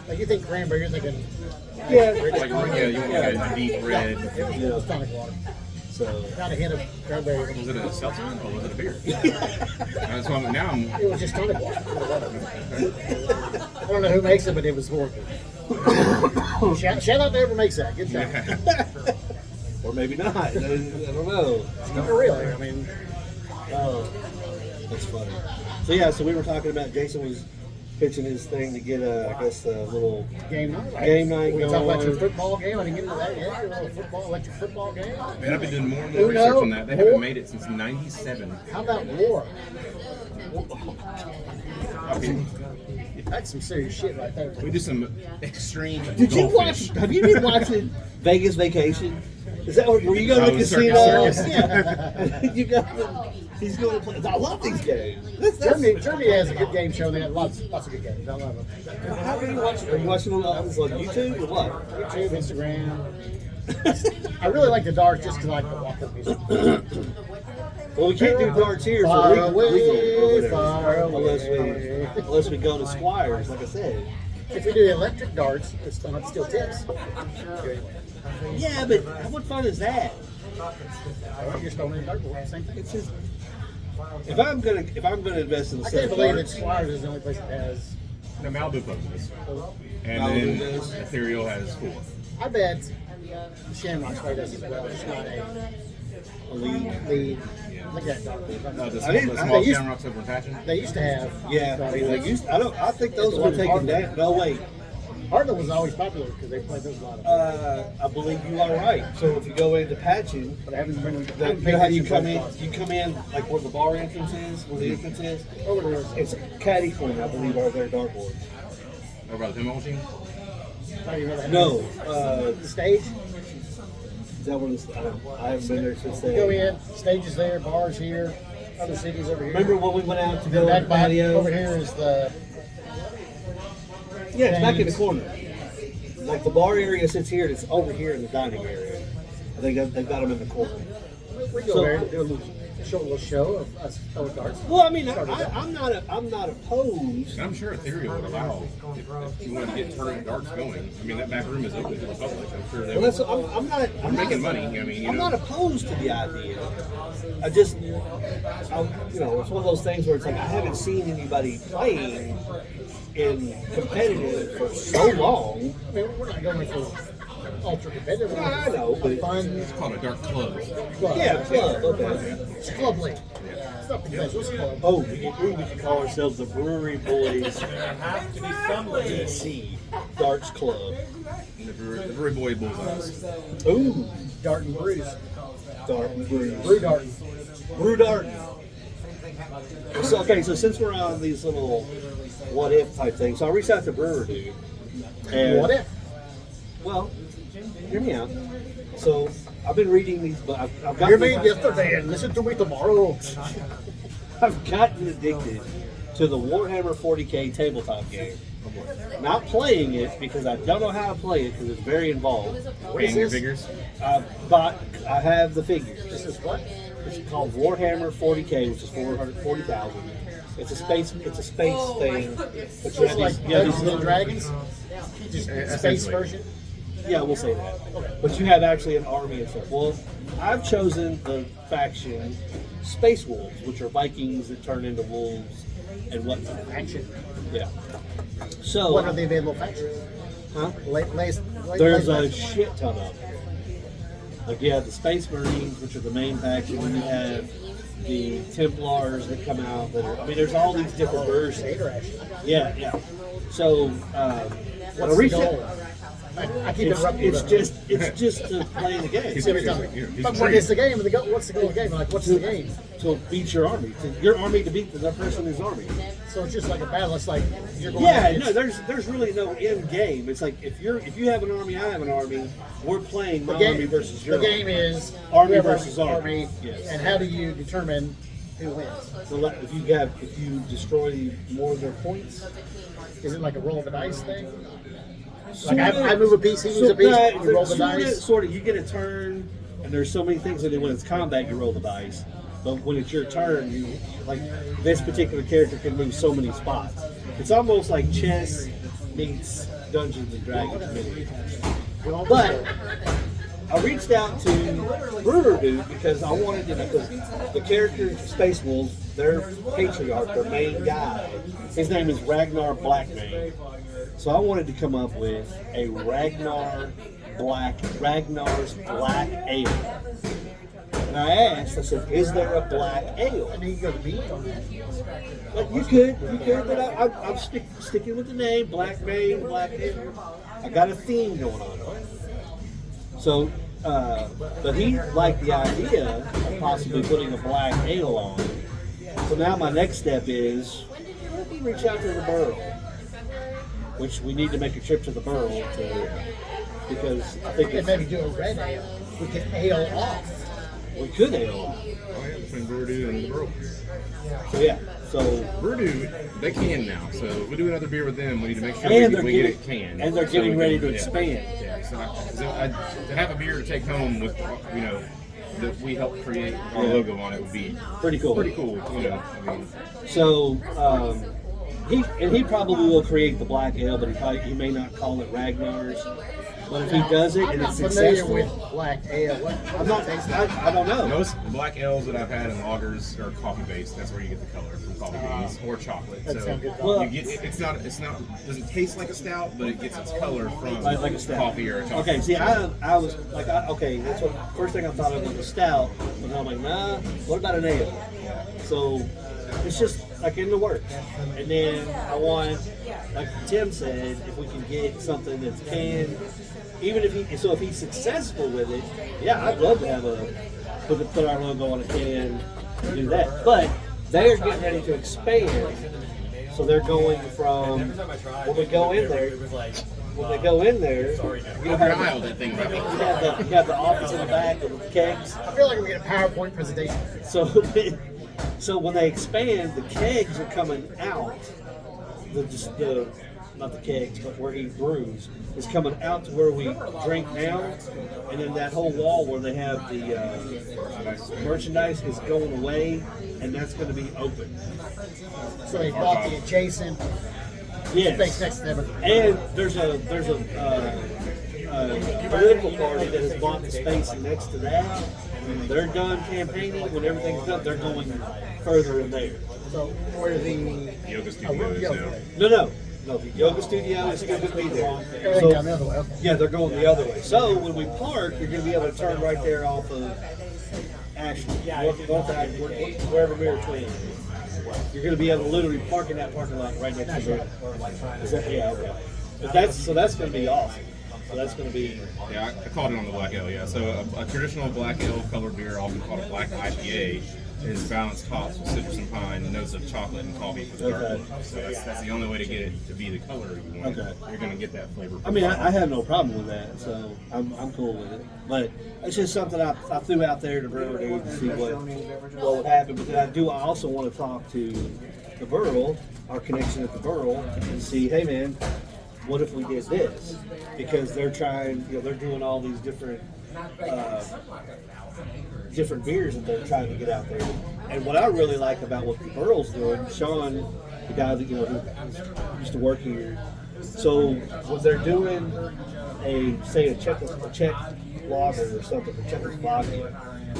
Like you think cranberry, you're thinking. Yeah. Like, yeah, you want a deep red. It was tonic water. So Got a hint of cranberry. Was it a seltzer or was it a beer? So now It was just tonic water. I don't know who makes it, but it was horrible. shout out to whoever makes that. Good job. or maybe not. I don't know. Keep it real here. I mean, Oh, that's funny. So yeah, so we were talking about Jason was pitching his thing to get a little game night. Right? Game night We can talk about your going. football game. I didn't get into that yet. Your little electric football game. Man, I've been doing more and more Uno, research on that. They haven't more. made it since '97. How about war? I mean, That's some serious shit right there. we do some extreme. Did you goldfish. watch? Have you been watching Vegas Vacation? Is that where you go to the Oh, casino? circus. Yeah. You go. He's going to play. I love these games. Germany has a good game show. They have lots of good games. I love them. How are you watching? Are you watching on YouTube or what? YouTube, Instagram. I really like the darts just because I like the walk-up music. Well, we can't do darts here, Far so away, far unless we go to Squires, like I said. If we do electric darts, it's don't have to steal tips. Yeah, but what fun is that? You're stolen in dartboard, same thing. It's just if I'm gonna invest in a I set can't of believe that darts, Squires is the only place that has. No, Malibu Club does. And Malibu then does. Ethereal has 4. I bet Shamrock's play does as well. It's not a league. lead. Look at that dartboard. The I didn't- small they used- Shamrocks over in Patchen. They used to have. Yeah, they used. I think those were taken down. No, wait. Hartland was always popular because they played those a lot of. I believe you are right. So if you go into Patchen, But I haven't been. you know how you come in? You come in like where the bar entrance is, where the entrance is. Over there. It's caddy corner, I believe, are their dartboards. Over by the pinball machine. How do you know that? No, The stage. is that one? I haven't been there since You go then. in. Stages there. Bars here. Other cities over here. Remember when we went out to The go to back the back patio? over here is the. Yeah, it's back in the corner. Like the bar area sits here, and it's over here in the dining area. I think they've got them in the corner. We go So- there. Do a little show a little show of us throwing darts. Well, I mean, I'm not opposed. And I'm sure Ethereal would allow if you wanted to get tournament darts going. I mean, that back room is open to the public. I'm sure they Well, would. that's, I'm not. I'm not, making money. I mean, you I'm know. not opposed to the idea. I just, you know, it's one of those things where it's like I haven't seen anybody playing in competitive for so long. I mean, we're not going for ultra competitive. Yeah, I know, but fun. It's called a dark club. Club. Yeah, club. Okay. It's a club league. It's not competitive. It's a club. Oh, we could call ourselves the Brewery Boys DC Darts Club. The Brewery Boy Bullseyes. Ooh, Dart and brews. Dart and Brews. Brew dart. Brew Dart. So, okay, so since we're on these little what if type things, so I reached out to Brewer Dude. And, What if? Well, hear me out. So I've been reading these, but I've Hear me gotten, yesterday and listen to me tomorrow. I've gotten addicted to the Warhammer 40K tabletop game. Not playing it because I don't know how to play it because it's very involved. Paying your figures. I have the figures. This is what? It's called Warhammer 40K, which is 440,000. It's a space thing. But you It's have like these, you have Dungeons these and Dragons. Just space Essentially. version. yeah, we'll say that. But you have actually an army and stuff. Well, I've chosen the faction Space Wolves, which are Vikings that turn into wolves and whatnot. Action. Yeah. So, What are the available factions? huh? There's There's a shit ton of them. Like you have the Space Marines, which are the main faction, and you have the Templars that come out. That are, I mean, there's all these different versions. Yeah, yeah. So, when I What's the reached goal? out, I keep interrupting you. it's just to play the game. He's But what trained. is the game? What's the goal of the game? Like, what's the game? To beat your army, your army to beat the person who's army. So it's just like a battle. It's like you're going Yeah, against- no, there's really no end game. It's like if you have an army, I have an army. We're playing my the army game versus your The game is Army whoever versus army. Yes. And how do you determine who wins? So like, if you destroy more of their points, Is it like a roll of the dice thing? Sorta. Like I move a piece, he moves a piece, Nah, you roll the sorta, dice. Sort of, you get a turn, and there's so many things that when it's combat, you roll the dice. But when it's your turn, you like this particular character can move so many spots. It's almost like chess meets Dungeons and Dragons mini. But I reached out to Brewer Dude because I wanted to, because the character Space Wolves, their patriarch, their main guy, his name is Ragnar Blackmane. So I wanted to come up with a Ragnar's Black Ale. And I asked, I said, is there a black ale? I mean, you go to meat on that. Like, you could, but I'm sticking with the name, Black Mane, Black Ale. I got a theme going on. So, but he liked the idea of possibly putting a black ale on. So now my next step is, let me reach out to the Burl, which we need to make a trip to the Burl because I think And maybe do a red ale. We can ale off. we could ale off. Oh yeah, between Brew and the Burl. So yeah, so Brew, they can now. So if we do another beer with them, we need to make sure And we get it canned. and they're So getting we ready can- to yeah. expand. Yeah, to have a beer to take home with, you know, that we helped create our logo on it would be Pretty cool. pretty cool. You know, I mean, So he probably will create the black ale, but he may not call it Ragnar's. But if he does it I'm and not it's familiar successful, with black ale. I'm not. I don't know. most black ales that I've had in lagers are coffee based. That's where you get the color from coffee beans or chocolate. That So sounds good. Well- you get it's not doesn't taste like a stout, but it gets its color from Like a stout. coffee or a chocolate. Okay, see, I was like, okay, that's what first thing I thought of was a stout, but I'm like, nah. What about an ale? So it's just like in the works. And then I want, like Tim said, if we can get something that's canned, even if he's successful with it, yeah, I'd love to have put our logo on a can and do that. But they're getting ready to expand, so they're going from when we go in there. When they go in there, you Open aisle that thing, right? you have the office in the back with the kegs. I feel like we get a PowerPoint presentation. So when they expand, the kegs are coming out. The not the kegs, but where he brews, is coming out to where we drink now, and then that whole wall where they have the merchandise is going away, and that's going to be open. So they bought the adjacent space Yes, next to them. and there's a political party that has bought the space next to that. They're done campaigning. When everything's done, they're going further in there. So where the Yoga studio is now. No. The yoga studio is still going to be there. everything down the other way. Okay. Yeah, they're going the other way. So when we park, you're going to be able to turn right there off of Ashland, wherever Mirror Twin is. You're going to be able to literally park in that parking lot right next to it. Yeah, okay. But that's going to be awesome. So that's going to be. Yeah, I called it on the black ale. Yeah, so a traditional black ale colored beer, often called a black IPA, is balanced hops with citrus and pine, and notes of chocolate and coffee for the dark Okay. one. So that's the only way to get it to be the color you want. Okay. You're going to get that flavor. I mean, I have no problem with that, so I'm cool with it. But it's just something I threw out there to brewer dude to see what would happen. Because I also want to talk to the Burl, our connection at the Burl, and see, hey man, what if we did this? Because they're trying, they're doing all these different different beers that they're trying to get out there. And what I really like about what the Burl's doing, Sean, the guy that who used to work here. So when they're doing a Czech lager or something, a Czech lager,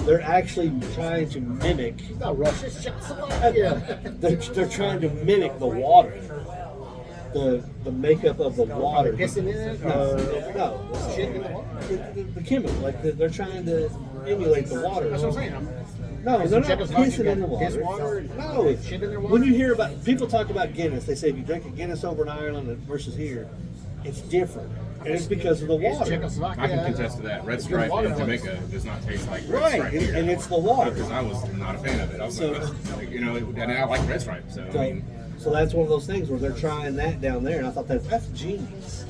they're actually trying to mimic. Not Russia, it's Czechoslovakia. They're trying to mimic the water, the makeup of the water. Pissing in it? No, Shit in the water? the chemical. Like they're trying to emulate the water. That's what I'm saying. No, they're not Czechoslovakia pissing in the piss water. water? No, Shit in their water? when you hear about people talk about Guinness, they say if you drink a Guinness over in Ireland versus here, it's different, and it's because of the It's water. Czechoslovakia. I can contest to that. Red Stripe in Jamaica does not taste like Red Right, Stripe here. and it's the water. Because I was not a fan of it. I was like, and I like Red Stripe. So, I mean, So that's one of those things where they're trying that down there, and I thought that's genius.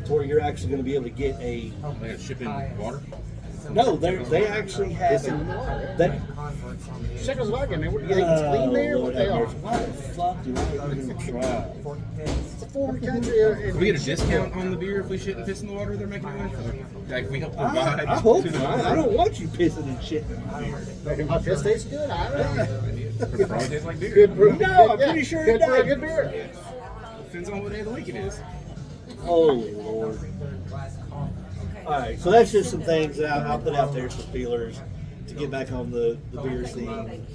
To where you're actually going to be able to get a. they had ship in water. No, they actually have that. Czechoslovakia, man. What, you think it's clean there? Lord What they have are? mercy. Why the fuck do I even try? It's a foreign country. And Do we get a discount on the beer if we shit and piss in the water they're making it with? Like we help provide. I hope to the not. I don't want you pissing and shitting in the beer. my piss tastes good. I don't know. It probably tastes like beer. Good brew. No, I'm pretty sure it good for a does. good beer. Depends on what day of the week it is. Holy Lord. Alright, so that's just some things that I'll put out there, some feelers to get back on the beer scene.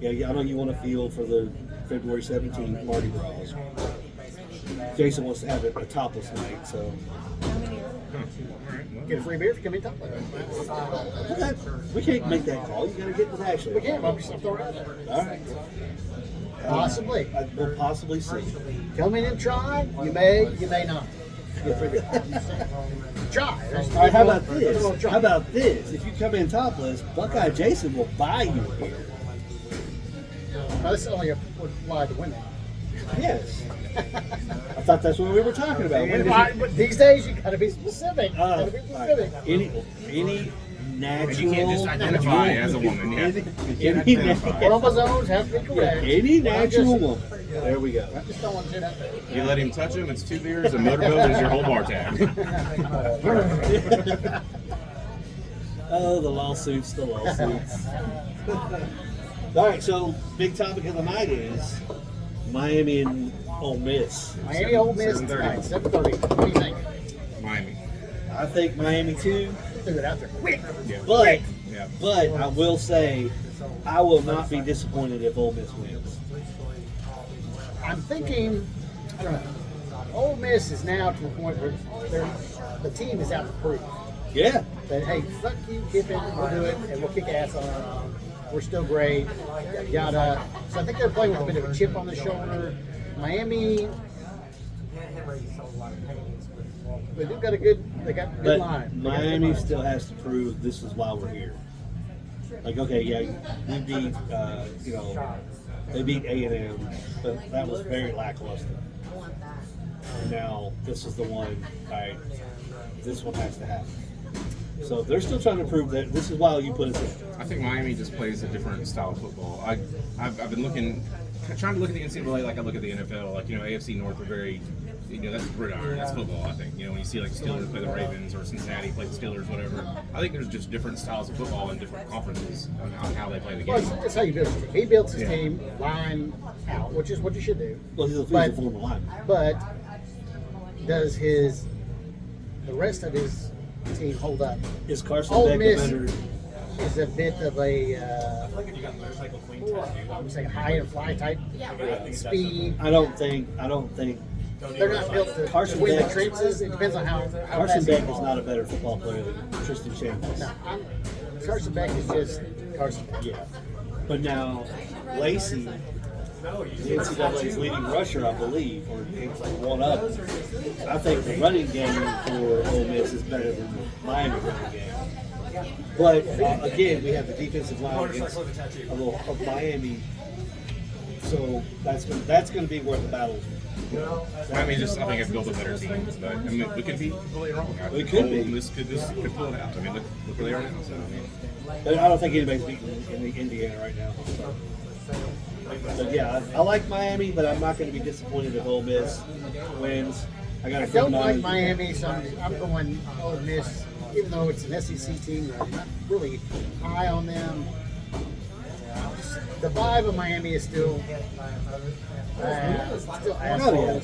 Yeah, I know you want to feel for the February 17th Mardi Gras. Jason wants to have a topless night, so. Get a free beer if you come in top. We can't make that call. You got to get with Ashley. We can, but we still throw it out there. Alright. Possibly. We'll possibly see. Come in and try. You may not. Get a free beer. Try. All right, how about this? How about this? If you come in topless, Buckeye Jason will buy you a beer. No, this only would apply to women. Yes. I thought that's what we were talking about. When did you- But these days, you gotta be specific. You Uh, gotta be all right. specific. Any natural. And you can't just identify as a woman. Yeah. You can't Any, identify. Chromosomes have to be yeah, correct. any But I natural just- woman. There we go. I just don't want to do that. You let him touch him, it's 2 beers, a motorboat, and it's your whole bar tab. Oh, the lawsuits, the lawsuits. All right, so big topic of the night is Miami and Ole Miss. Miami Ole Miss tonight, 7:30. What do you think? Miami. I think Miami too, Threw it out there. Quick. but Yeah. I will say I will not be disappointed if Ole Miss wins. I'm thinking, I don't know. Ole Miss is now to the point where the team is out to prove Yeah, that, hey, fuck you, Kiffin, we'll do it, and we'll kick ass on it. We're still great, yada, yada. So I think they're playing with a bit of a chip on the shoulder. Miami, they do got a good, they got a good but line. Miami still has to prove this is why we're here. Like, okay, yeah, we beat, they beat A&M, but that was very lackluster. And now this is the one, right? This one has to happen. So they're still trying to prove that this is why you put us in. I think Miami just plays a different style of football. I've been looking trying to look at the NCAA like I look at the NFL. Like, AFC North are very, that's gridiron, that's football. I think, when you see like Steelers play the Ravens or Cincinnati play the Steelers, whatever. I think there's just different styles of football in different conferences on how they play the game. Well, that's how you build his team. He built his team line out, which is what you should do. Well, he's a But- former lineman. But does the rest of his team hold up? Is Carson Ole Beck a Miss better? is a bit of a Like if you got motorcycle queen tattoo. I'm saying high and fly type Yeah, right. speed. I don't think. They're not built to Carson win the Beck- trenches. It depends on how Carson fast Beck he is not a better football player than Tristan Shambles. No, Carson Beck is just Carson Beck. Yeah. But now, Lacey, the NCAA's leading rusher, I believe, or one up. I think the running game for Ole Miss is better than the Miami running game. But again, we have the defensive line against of Miami, so that's going to be where the battle's. I mean, I think I've built a better team, but I mean, we could be completely wrong. We could be. This could pull it out. I mean, look where they are now. So, But I don't think anybody's beating in Indiana right now. But yeah, I like Miami, but I'm not going to be disappointed if Ole Miss wins. I got a I friend don't of like mine- Miami, so I'm going Ole Miss, even though it's an SEC team. I'm not really high on them. The vibe of Miami is still asshole.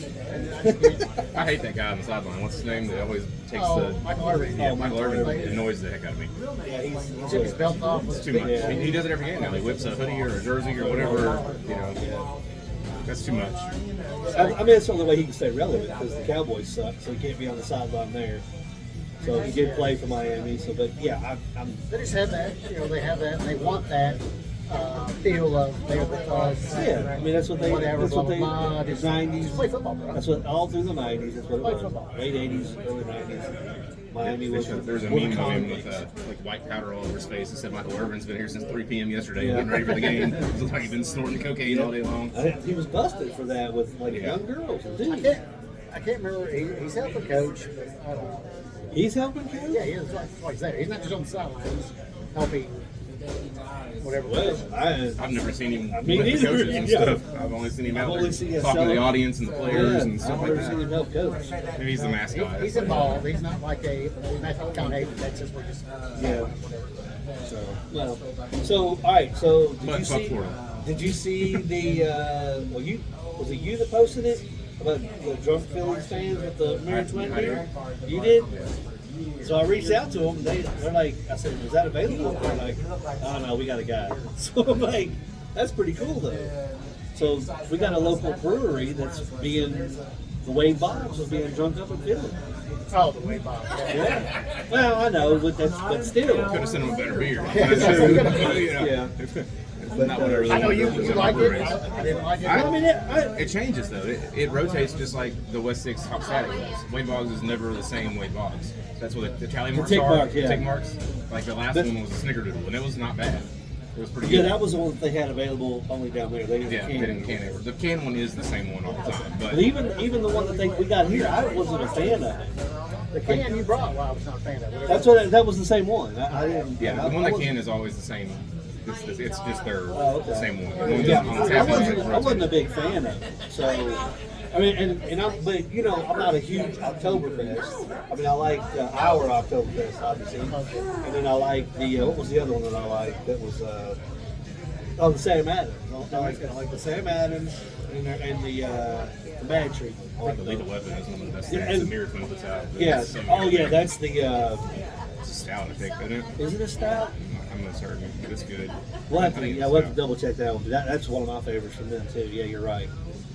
I hate that guy on the sideline. What's his name? That always takes Oh, the Michael Irvin. Yeah, Michael Irvin annoys the heck out of me. Yeah, He took his belt off. It's too much. He does it every game now. He whips a hoodie or a jersey or whatever. That's too much. I mean, it's the only way he can stay relevant because the Cowboys suck, so he can't be on the sideline there. So he did play for Miami. So, but yeah, I'm They just have that, they have that, and they want that feel of they're the thugs. yeah. I mean, that's what they. Whatever, That's what blah, they. blah, blah. The Just '90s. play football, bro. That's what all through the '90s. That's what it Play was. football. Late '80s, early '90s. Miami was. There's a meme of him with like white powder all over his face. It said Michael Irvin's been here since 3 p.m. yesterday, Yeah. getting ready for the game. It looks like he's been snorting cocaine all day long. He was busted for that with like Yeah. young girls. I Dude, can't remember. He's helping coach. But I don't know. he's helping kids. Yeah, he is. That's why he's there. He's not just on the sidelines helping whatever. Well, I've never seen him Me with the neither, coaches and yeah. stuff. I've only seen him I've out only there seen him talking to the selling- audience and the players and I've stuff like never seen him that. help coach. Maybe he's the mascot. He's involved. He's not like he's not McConaughey from Texas. We're just Yeah. So, well, so all right. So did But you fuck see? Florida. Did you see the? Was it you that posted it about the drunk Phillies fans with the marriage I window? You did. So I reached out to them. They're like, I said, "Was that available?" They're like, "Oh no, we got a guy." So I'm like, "That's pretty cool though." So we got a local brewery that's being the way Bob's was being drunk up in Philly. all the way, Bob. Yeah. Well, I know, but still. Could have sent him a better beer. Yeah. It's not what I really I know you wanted. like it. I didn't like it. I mean, It changes though. It rotates just like the West 6 Hop Static was. Wade Boggs is never the same Wade Boggs. That's what the tally marks tick are. mark, yeah. Tick marks. Like the last But- one was a snickerdoodle, and it was not bad. It was pretty yeah, good. that was the one that they had available only down there. They didn't Yeah, can they it. didn't can it. The can one is the same one all the time, but But even the one that we got here, I wasn't a fan of it. The can you brought, well, I was not a fan of it. That's what that was the same one. I didn't. yeah, I, the one I that wasn't- can is always the same. It's just their Oh, okay. the same one. The one Yeah, that's on the I tap wasn't. is I wasn't a rotated. big fan of it. So, I mean, and I'm, but you know, I'm not a huge Oktoberfest. I mean, I like our Oktoberfest, obviously, and then I like the what was the other one that I liked? That was the Sam Adams. I like the Sam Adams and the Bad Tree. I I like like the those. Lethal Weapon is one of the best Yeah, things and- the Beer Twin puts out. Yeah. It's so Oh good. yeah, that's the. It's a stout, I think, isn't it? Is it a stout? I'm not certain, but it's good. We'll have I to, think yeah, it's we'll have to stout. double check that one. But that's one of my favorites from them too. Yeah, you're right.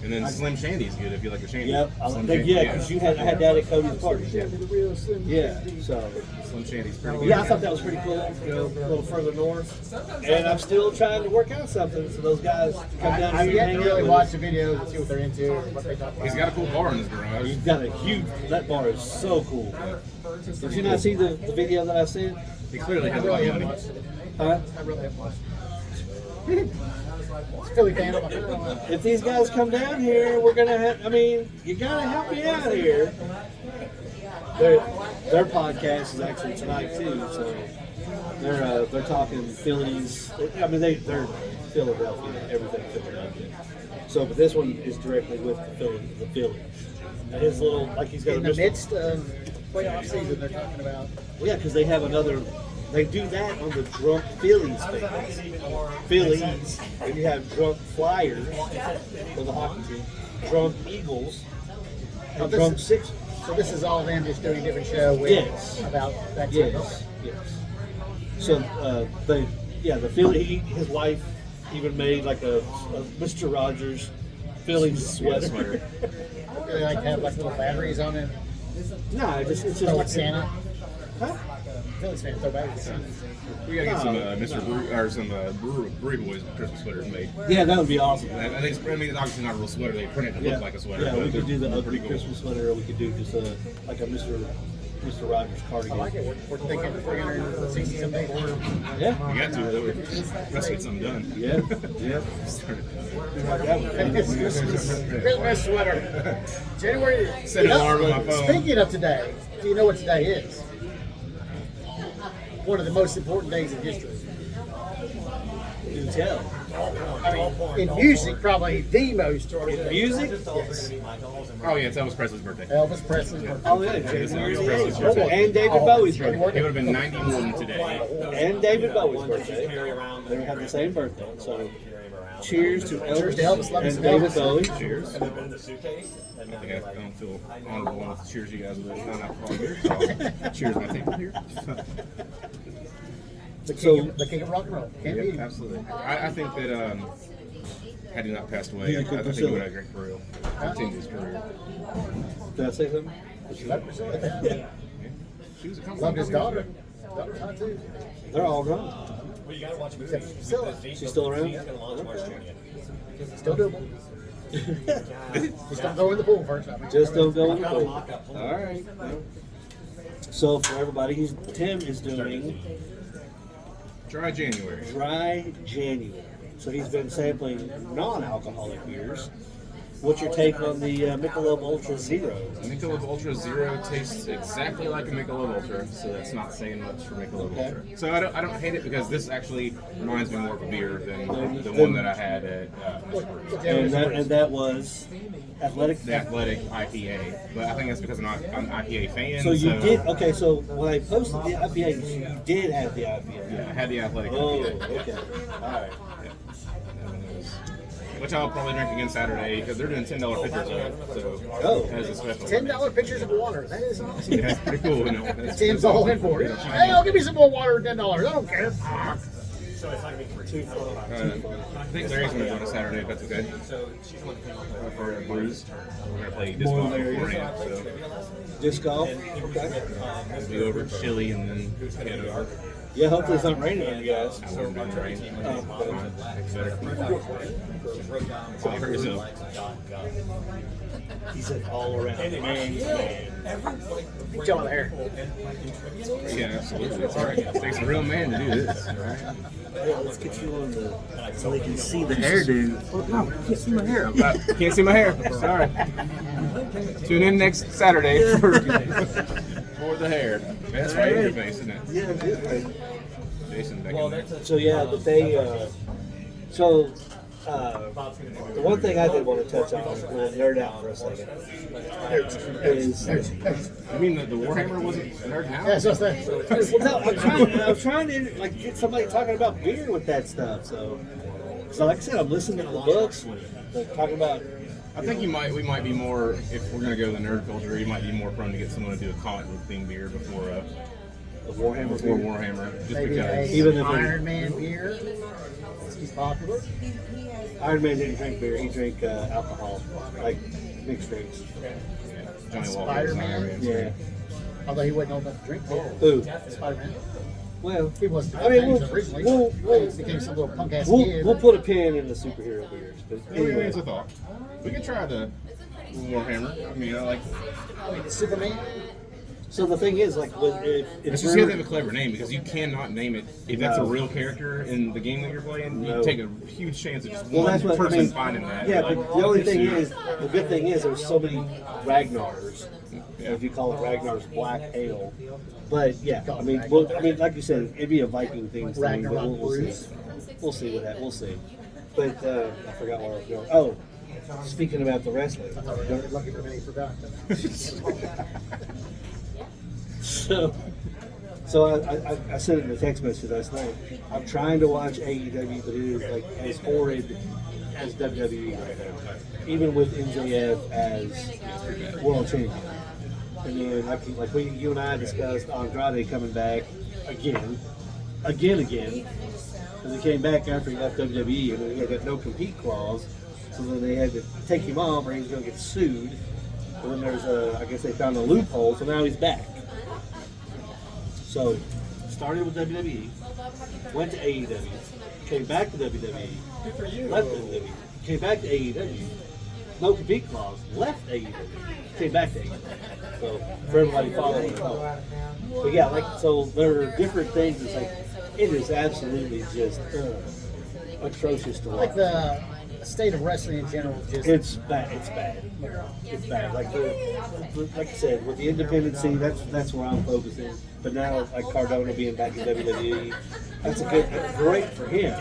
And then Slim Shandy's good if you like the Shandy. Yep. Slim Yeah, Shandy, because I had that at Cody's party. The real Slim Yeah. So. Slim Shandy's pretty good. Yeah, I thought that was pretty cool. You know, a little further north, and I'm still trying to work out something for those guys to come down I've here yet and to hang out really with watch us. the videos and see what they're into or what they talk about. He's got a cool bar in his garage. He's got a huge. That bar is so cool. Did you not see the video that I sent? He clearly I has a lot really of haven't money. watched it. Huh? I really haven't watched it. Philly fan. I'm like, oh, If these guys come down here, we're gonna have. I mean, you gotta help me out here. Their podcast is actually tonight too, so They're talking Phillies. I mean, they're Philadelphia. Everything's Philadelphia. So, but this one is directly with the Phillies. And his little, like he's got In a the midst of playoff season, they're talking about. Well, yeah, because they have another. They do that on the drunk Phillies fans. Phillies, and you have drunk Flyers for the hockey team, drunk Eagles, Oh, and this drunk is- Sixers. So this is all them just doing a different show with Yes. about that. Yes, yes. So, the Philly, his wife even made like a Mr. Rogers Phillies sweater. sweater. Do they like have like little batteries on it? No, it's just Throw like at Santa. Huh? Phillies fans throw batteries at Santa. We gotta get some Mr. Brew, or some Brewery Boys Christmas sweaters made. Yeah, that would be awesome. I think it's obviously not a real sweater. They print it to look like a sweater. Yeah, but we could do the they're ugly pretty cool. Christmas sweater, or we could do just like a Mr. Rogers cardigan. I like it. We're thinking 360 something. Yeah. We got to. Though. Let's get something done. Yeah. Yeah. Christmas sweater. January. Set an alarm on my phone. Speaking of today, do you know what today is? One of the most important days in history. Do tell. I mean, in music, probably the most. In music? Yes. Oh yeah, it's Elvis Presley's birthday. Elvis Presley's birthday. Oh yeah, It's January Elvis Presley's 8th. birthday. And David Bowie's He birthday. would have been 91 today. And David Bowie's birthday. They have the same birthday. So cheers to Cheers to Elvis. Love me and some David Elvis. Bowie. Cheers. I don't feel honorable enough to cheers you guys with a non-alcoholic beer. So cheers my table here. The So king of rock and roll. Can't beat Yep, him. absolutely. I think that had he not passed away, I think he Priscilla. would have a great career. Continue his career. did I say something? Yeah. She was a compliment. Loved his daughter. Daughter's hot too. They're all gone. Well, you gotta watch movies. Except Priscilla. She's still around? It's gonna launch March 20th. Still doable. Just don't go in the pool first. I mean. Just don't go in the Got a pool. mock-up. All right. So for everybody, Tim is doing Dry January. Dry January. So he's been sampling non-alcoholic beers. What's your take on the Michelob Ultra Zero? Michelob Ultra Zero tastes exactly like a Michelob Ultra, so that's not saying much for Michelob Okay. Ultra. So I don't hate it because this actually reminds me more of a beer than the one that I had at And that was Athletic. the Athletic IPA. But I think that's because I'm not an IPA fan. So you did okay. So when I posted the IPA, you did have the IPA. Yeah, I had the Athletic Oh, IPA. okay. All right. Which I'll probably drink again Saturday because they're doing $10 pitchers of it. So Oh. as a special. $10 pictures of water. That is awesome. Yeah, it's pretty cool. You know, that's- Tim's all in for it. Hey, I'll give me some more water at $10. I don't care. I think Larry's going to join us Saturday if that's okay. For a bruise. We're going to play disc golf beforehand. So Disc golf. Okay. we'll be over at Chili and then head over. Yeah. Hopefully it's not raining on you guys. I wouldn't bring the rain. It's better. Take yourself. He said all around. Man. Get you on there. Yeah, absolutely. It's all right. It takes a real man to do this. All right? Yeah, let's get you on the so they can see the hairdo. Oh, no, I can't see my hair. Can't see my hair. Sorry. Tune in next Saturday for the hair. That's right in your face, isn't it? Yeah, good. Jason back in there. So yeah, but they. The one thing I did want to touch on, we'll nerd out for a second, is You mean that the Warhammer wasn't nerd Yeah, house? so that's well, no, I'm trying to like get somebody talking about beer with that stuff. So like I said, I'm listening to the books, like, talking about. I think we might be more, if we're gonna go the nerd culture, you might be more prone to get someone to do a comic book themed beer before The Warhammer before beer. Warhammer, just maybe because. Even if Iron Man beer. He's popular. Iron Man didn't drink beer; he drank alcohol, like mixed drinks. Johnny Walker was Spider-Man. Iron Man. Yeah. Although he wasn't old enough to drink beer. Ooh. Spider-Man. Well, He wasn't. I mean, originally. we'll He became some little punk ass kid. we'll put a pin in the superhero beers. But Anyway, anyway, it's a thought. We could try the Warhammer. I mean, I like. Superman. so the thing is, like, if It's just you have to have a clever name because you cannot name it. If that's a real character in the game that you're playing, No. you take a huge chance of just well, one that's what person finding that. Yeah, but the only thing is, the good thing is, there's so many Ragnars or if you call it Ragnar's Black Ale. But yeah, I mean, like you said, it'd be a Viking thing. Ragnarok But we'll see. Bruce. We'll see what that. We'll see. But I forgot where I was going. Oh, speaking about the wrestling. I thought we were lucky for me, forgot. So I sent it in a text message last night. I'm trying to watch AEW, but it is like as horrid as WWE right now. Even with MJF as world champion. And then like you and I discussed Andrade coming back again. And he came back after he left WWE, and then he had that no compete clause. So then they had to take him off, or he was going to get sued. And then there's I guess they found a loophole, so now he's back. So, started with WWE, went to AEW, came back to WWE, left WWE, came back to AEW, no compete clause, left AEW, came back to AEW. So, for everybody following along. But yeah, so there are different things. It's like, it is absolutely just atrocious to watch. Like the state of wrestling in general, just It's bad. It's bad. Like I said, with the independent scene, that's where I'm focusing. But now, like Cardona being back in WWE, that's great for him.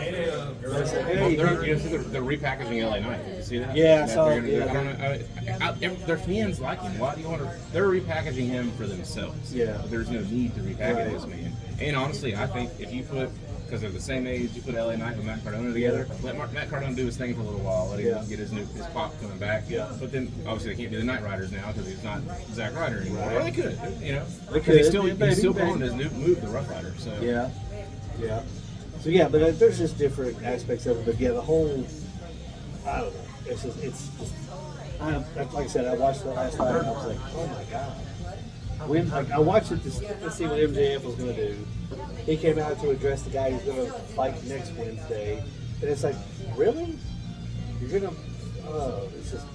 But it's like, hey, They're repackaging LA Knight. Did you see that? Yeah, I saw They're it, gonna do- their fans like him. Why do you want to? They're repackaging him for themselves. Yeah. There's no need to repackage Right. this man. And honestly, I think if you put, because they're the same age, you put LA Knight and Matt Cardona together, let Matt Cardona do his thing for a little while, let him get his pop coming back. Yeah. But then obviously they can't do the Night Riders now because he's not Zack Ryder anymore. Right. Well, they could, you know. They 'Cause He's could. still, Yeah, he's still maybe. calling his new move the Rough Rider. So yeah. So yeah, but there's just different aspects of it. But yeah, the whole, I don't know. It's just like I said, I watched it last night and I was like, oh my god. I watched it to see what MJF was going to do. He came out to address the guy who's going to fight next Wednesday, and it's like, really? You're going to? It's just.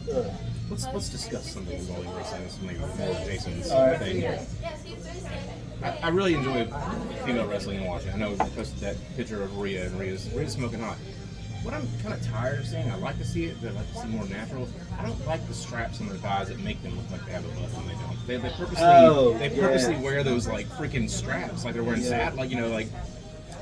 let's discuss something involving wrestling, something more Jason's All right. thing. I really enjoy female wrestling and watching. I know we posted that picture of Rhea, and Rhea's smoking hot. What I'm kind of tired of seeing, I like to see it, but I like to see more natural. I don't like the straps on their thighs that make them look like they have a butt when they don't. They purposely wear those like freaking straps, like they're wearing like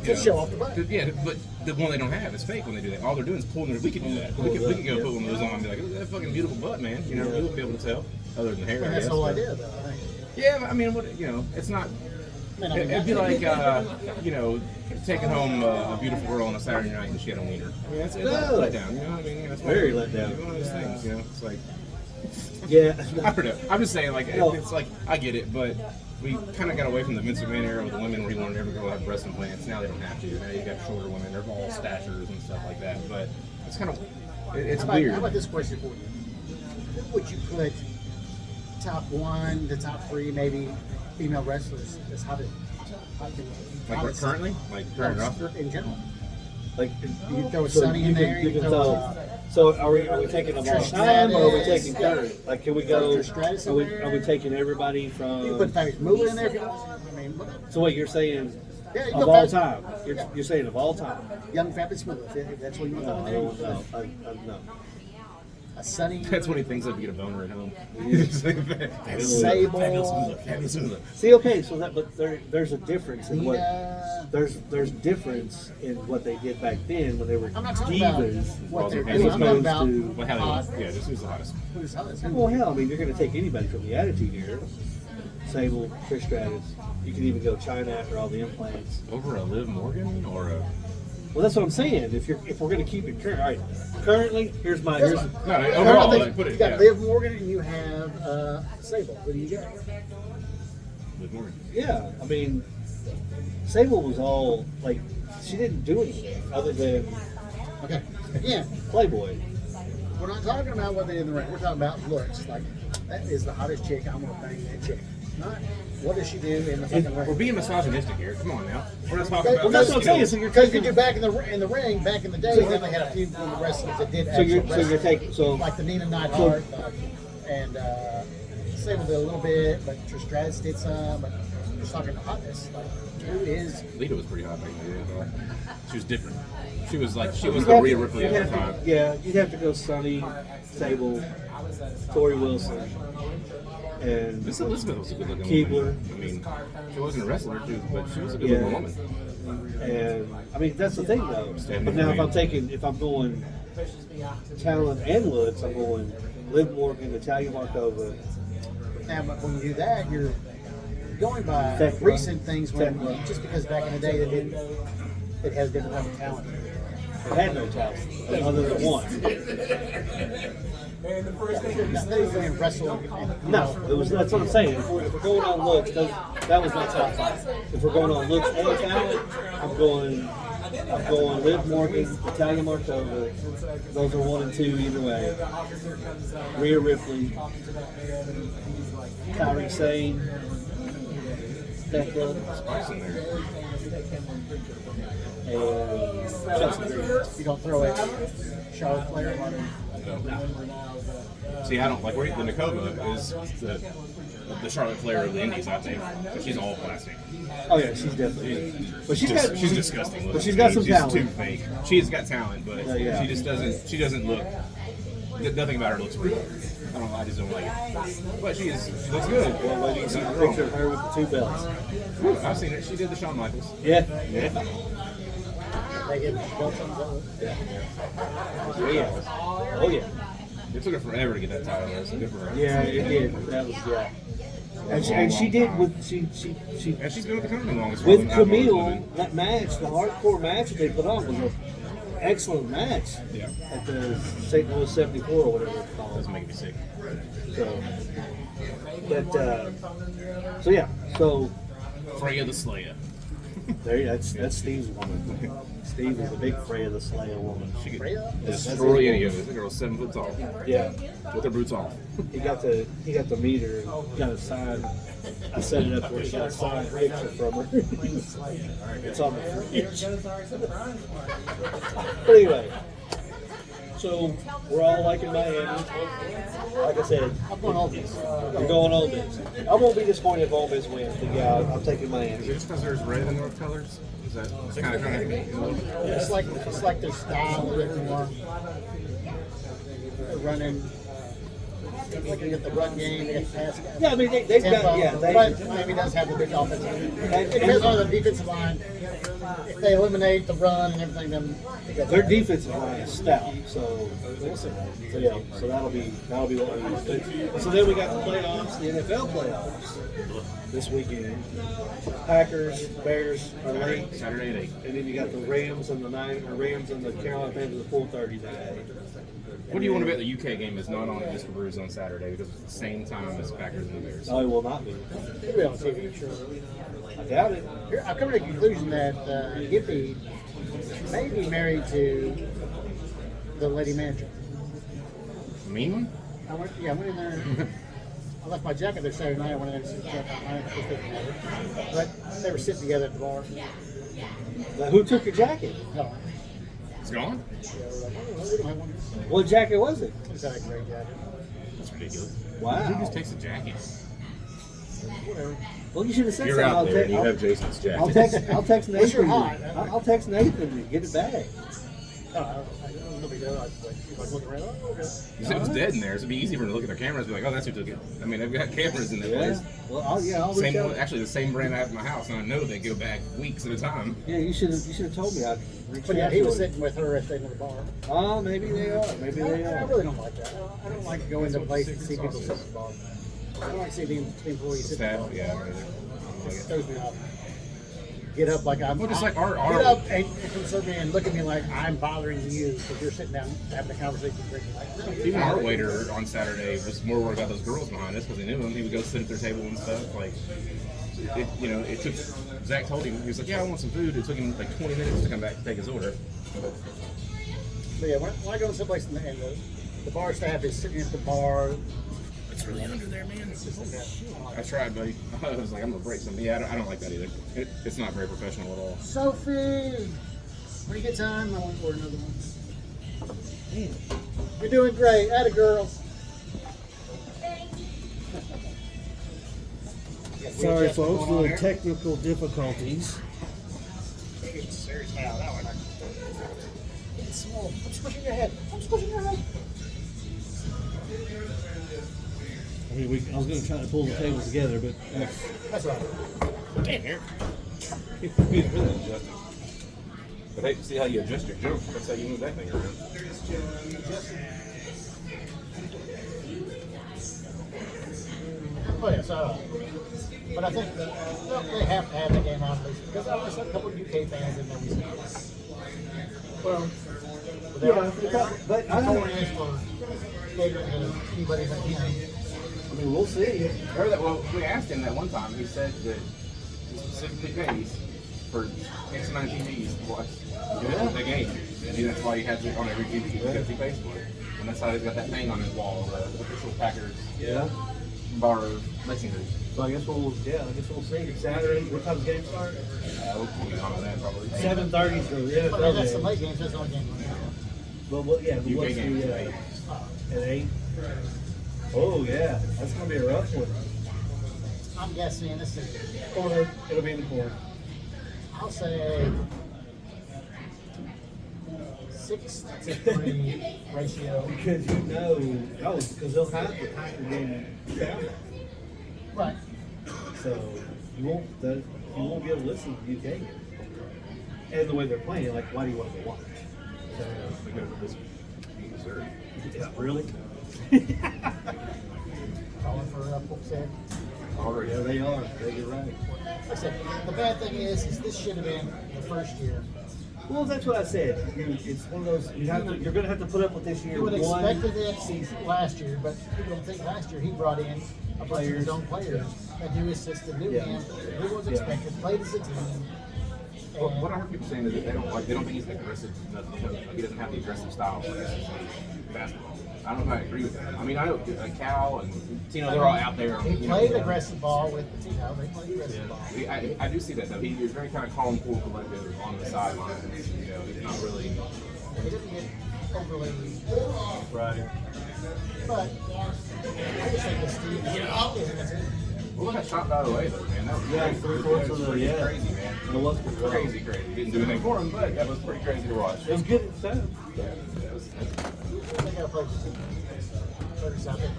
to show off the butt. Yeah, but the one they don't have is fake when they do that. All they're doing is pulling their. We could do that. We could go put one of those on and be like, look at that fucking beautiful butt, man. You know, we wouldn't be able to tell other than hair. I that's guess, the whole but- idea, though. I think. Yeah, I mean, it's not. It'd be like, taking home a beautiful girl on a Saturday night and she had a wiener. I mean, it's a let down, you know what I mean? It's Very let down. One of those things, It's like, Yeah. I don't know. I'm just saying, like, it's like, I get it, but we kind of got away from the Vince McMahon era with the women where he wanted every girl to have breast implants. Now they don't have to. Now you got shorter women. They're all statures and stuff like that. But it's kind of, it's weird. How about this question for you? Who would you put top 1 to top 3, maybe, female wrestlers as hottest? Like currently? Like current roster? In general. Like You can throw Sunny in there. You can throw throw. So are we taking them all Trish time, or are we Stratus. taking current? Like, can we go? Trish Stratus Are we, in there. are we taking everybody You from? can put Fabulous Moolah in there if you want. I mean, whatever. So what you're saying? Yeah, you Of go all Fab- time, you're saying of all time? Young Fabulous Moolah, if that's what you want to No, do. no. A Sunny. That's when he thinks that you get a boner at home. Sable. See, okay, so but there's a difference in what Nina. there's difference in what they did back then when they were I'm not talking about divas. what they're As doing. I'm talking opposed about to- Well, hell, hot. yeah, just who's the hottest? Who's hottest? Well, hell, I mean, you're going to take anybody from the Attitude Era. Sable, Trish Stratus. You can even go China after all the implants. Over a Liv Morgan or a? Well, that's what I'm saying. If we're going to keep it current, all right. Currently, here's No, overall, Currently, like, put it. you got Yeah. Liv Morgan and you have Sable. What do you got? Liv Morgan. Yeah, I mean, Sable was all like, she didn't do anything other than Okay. Again, Playboy. we're not talking about what they did in the ring. We're talking about looks. Like, that is the hottest chick. I'm going to bang that chick. Not what does she do in the fucking We're ring. being misogynistic here. Come on now. We're not talking about. Well, that's what I'm you know, saying. So you're Because you taking, do back in the ring, back in the day, then they had a few of the wrestlers that did so actual you're wrestling. taking, Like the Nina Neidhart, and Sable did a little bit, but Trish Stratus did some. But we're just talking hotness. Like, who is Lita was pretty hot back in the day. I thought. She was different. She was like she was You'd the have Rhea to- Ripley you'd at the have to- time. Yeah, you'd have to go Sunny, Sable, Tori Wilson, and Miss Elizabeth was a good looking Keebler. woman. I mean, she wasn't a wrestler, but she was a good Yeah. looking woman. And I mean that's the thing though. Stephanie But now Green. if I'm going talent and looks, I'm going Liv Morgan, Natalia Markova. Now, but when you do that, you're going by Thecla. recent things when Thecla. just because back in the day it has different type of talent. It had no talent other than one. They didn't wrestle. No, it was. That's what I'm saying. If we're going on looks, that was my top five. If we're going on looks and talent, I'm going Liv Morgan, Natalia Markova. Those are 1 and 2 either way. Rhea Ripley, Kairi Sane, Thecla, Spice in there. and Chelsea Green. You don't throw it Charlotte Flair on it. See, I don't like where the Nakova is the Charlotte Flair of the Indies, I think. But she's all plastic. Oh yeah, she's definitely. But she's disgusting. But she's got some she's talent. too fake. She's got talent, but Yeah. she just doesn't. She doesn't look. Nothing about her looks real. I don't know. I just don't like it. But she looks good. Well, wait till you see the picture of her with the 2 belts. I've seen it. She did the Shawn Michaels. Yeah. Yeah. They get belts on the Yeah. Oh yeah. It took her forever to get that title. Though, so good for her. Yeah, it did. That was yeah. And she did with she And she's been with the company longest. with probably 9 Camille. months, That match, the hardcore match that they put on, was an excellent match Yeah. at the St. Louis 74 or whatever it's Doesn't called. make me sick. So, but so yeah, so Freya the Slayer. that's Steve's woman. Steve is a big Freya the Slayer woman. She could Freya? destroy any of it. This girl's 7 foot tall Yeah. with her boots off. He got to meet her and got a signed. I set it up where she got a signed picture from her. It's on the fridge. But anyway, so we're all like in Miami. Like I said, I'm going all these. you're going Ole Miss. I won't be disappointed if Ole Miss wins, but yeah, I'm taking Is Miami. it just because there's red in North colors? Is that kind of trying to It's like their style a bit more. They're running. Like they get the run game, they get the pass game. Yeah, I mean they've got But Miami does have the big offensive. It depends on the defensive line. If they eliminate the run and everything, then they got their that. defensive line is stout, so yeah, so that'll be what we use. But, so then we got the playoffs, the NFL playoffs this weekend. Packers, Bears are late, Saturday at 8? and then you got the Rams and the Carolina Panthers at 4:30 today. What do you want to bet the UK game is not on at Disco Brews on Saturday because it's the same time as Packers and the Bears? No, it will not be. It'll be on TV, sure. I doubt it. Here, I've come to the conclusion that Gippy may be married to the lady manager. Mean one? I went in there. I left my jacket there Saturday night. I went in there and said, but they were sitting together at the bar. Now, who took your jacket? No. It's gone? Yeah, we're like, oh, we don't have one. What jacket was it? It's not a great jacket. That's ridiculous. Wow. Who just takes a jacket? Whatever. Well, you should have said You're something. out there and you have Jason's jacket. I'll text Unless you're Nathan. hot. I'll text Nathan to get it back. No big deal. I was like, if I was looking around, oh, okay. If it was dead in there, so it'd be easy for them to look at their cameras and be like, oh, that's who took it. I mean, they've got cameras in that Yeah. place. Well, I'll reach Same out. one, actually, the same brand I have in my house, and I know they go back weeks at a time. Yeah, you should have told me. I'd reach But yeah, out he to was him. sitting with her at the end of the bar. Oh, maybe they are. Maybe they I are. really don't like that. I don't like to go into a place and see people sit at the bar. I don't like to see the employees sit at Staff, the bar. yeah, I don't like It it. throws me off. Get up like I'm. Well, just like our- Get up and concern me and look at me like I'm bothering you because you're sitting down having a conversation drinking. Like, no, you're Even not. our waiter on Saturday was more worried about those girls behind us because he knew them. He would go sit at their table and stuff. Like, it took. Zach told him, he was like, "Yeah, I want some food." It took him like 20 minutes to come back to take his order. But yeah, when I go to someplace and the bar staff is sitting at the bar. It's really under there, man. It's just like that. I tried, buddy. I was like, I'm gonna break something. Yeah, I don't like that either. It's not very professional at all. Sophie, when you get time, I want to order another one. You're doing great. Atta girl. Sorry, folks. Little technical difficulties. Serious now. That one. It's small. I'm squishing your head. I'm squishing your head. I mean, I was going to try to pull the tables together, but That's right. Damn, Eric. He's really adjusting. But hey, see how you adjust your jump. That's how you move that thing around. Oh, yeah, so, but I think that they have to have the game on, at least, because I was a couple of UK fans in there we see. well, They're but I don't. notorious for catering to anybody that can. I mean, we'll see. Heard that? Well, we asked him that one time. He said that he specifically pays for X9 TVs to watch the game, and that's why he has it on every TV because he pays for it. And that's how he's got that thing on his wall, the official Packers Yeah. bar of Lexington. So I guess we'll see. Saturday. What time's the game start? We'll get on that probably. 7:30 for the But NFL that's the game. late games, that's the only game. Well, yeah, but UK what's game the today. at 8? Oh yeah, that's gonna be a rough one. I'm guessing this is, Corner. It'll be in the corner. I'll say 6-3 ratio. Because because they'll have the Packer game down. Right. So you won't be able to listen to the UK game. And the way they're playing, like, why do you want to go watch? So, Because of this Missouri. yeah, really? Calling for Pulpset. Already. Yeah, they are. You're right. Like I said, the bad thing is this should have been the first year. Well, that's what I said. It's one of those you're going to have to put up with this year. You would have one expected it season. last year, but people don't think last year he brought in a bunch of his own players that knew his system, knew Yeah. him, who was expected, played as a team. Well, And what I heard people saying is that they don't think he's aggressive enough to coach. Like, he doesn't have the aggressive style for SEC basketball. I don't know if I agree with that. I mean, I know Cal and Tino, they're all out there. he played aggressive ball with the team. They played aggressive ball. I do see that though. He was very kind of calm, cool, collective on the sidelines. You know, he's not really. He didn't get overly, Right. but I just think the Steve is in the team. Well, look at that shot by the way though, man. That was Yeah, crazy. 3/4 of the Pretty yeah. crazy, man. It was pretty rough. Crazy. Didn't do anything for him, but that was pretty crazy to watch. It was good at seven. They got to play the team. 37.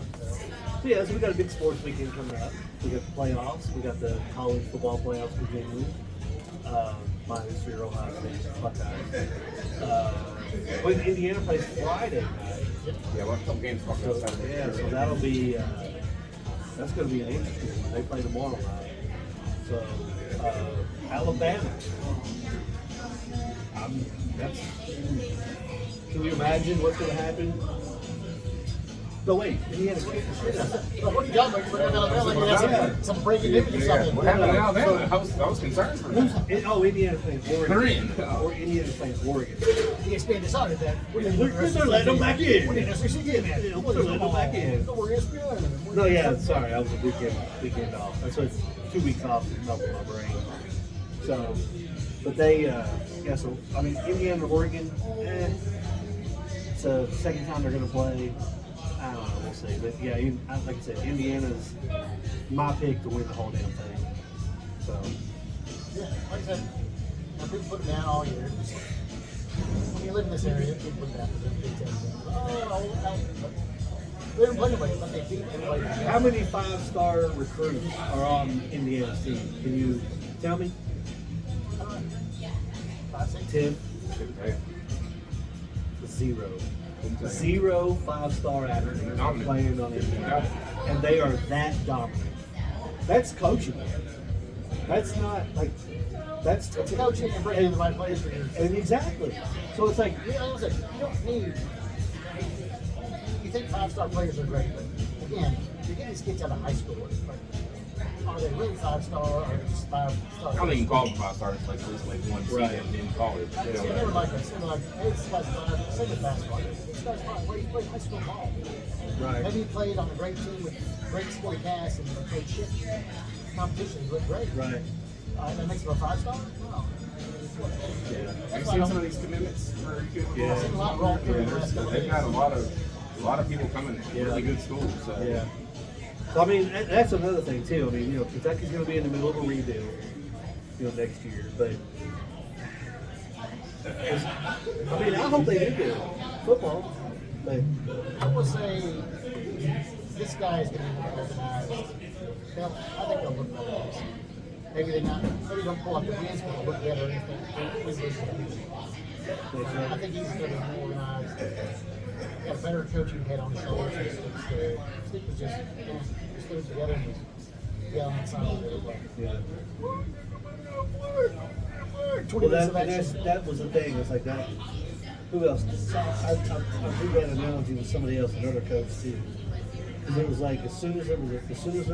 So yeah, so we got a big sports weekend coming up. We got the playoffs. We got the college football playoffs continuing. Minus your Ohio State Buckeyes. When Indiana plays Friday night. Yeah, well, some games fucked So, up Saturday. yeah, so that'll be that's going to be an interesting one. They play tomorrow night. So Alabama. That's. Can you imagine what's going to happen? No wait, Indiana kicked the shit out of them. What are you talking about? We're going to have some breaking news or something. What happened to Alabama? I was concerned for them. Indiana's playing Oregon. They're in. Or Indiana's playing Oregon. ESPN decided that. They're letting them back in. We need SEC game. They're letting them back in. We're ESPN. No, yeah, sorry, I was a weekend off. That's what 2 weeks off is melting my brain. So, but they, so I mean, Indiana, Oregon, it's the second time they're going to play. I don't know, we'll see. But yeah, like I said, Indiana's my pick to win the whole damn thing. So, Yeah, like I said, people put it down all year. When you live in this area, people put it down for the Big Ten. They didn't play anybody, but they beat everybody. how many 5-star recruits are on Indiana's team? Can you tell me? 5, 6. 10? Zero. 0 5-star athletes playing on Indiana. And they are that dominant. That's coaching. That's not like that's It's coaching and bringing in the right players for you. and exactly. So it's like You don't need. You think 5-star players are great, but again, you're getting these kids out of high school. Like, are they really 5-star or are they just 5-star? I don't think you can call them 5 stars like at least like one Right. season in college. I just never like this. They were like, hey, this guy's 5, same with basketball. This guy's 5, where he played high school ball. right. Maybe he played on a great team with great sporting cast and played shit competition. He looked great. Right. That makes him a 5-star? No. Have you seen some of these commitments for Yeah. I've seen a lot wrong through the Yeah, last couple they've of got days. a lot of people coming from really good schools. So. Yeah. So I mean, that's another thing too. I mean, Kentucky's going to be in the middle of a rebuild, next year. But I mean, I hope they do good football. But I would say this guy is going to be more organized. I think they'll look better. Maybe they don't pull up the wins, but they'll look better. I think he's going to be more organized. Got a better coaching head on his shoulders. Stick was just put it together and yelling and signing really well. Yeah. 20 Well, minutes of action. that was the thing. It's like that. Who else? I do that analogy with somebody else, another coach too. Because it was like as soon as there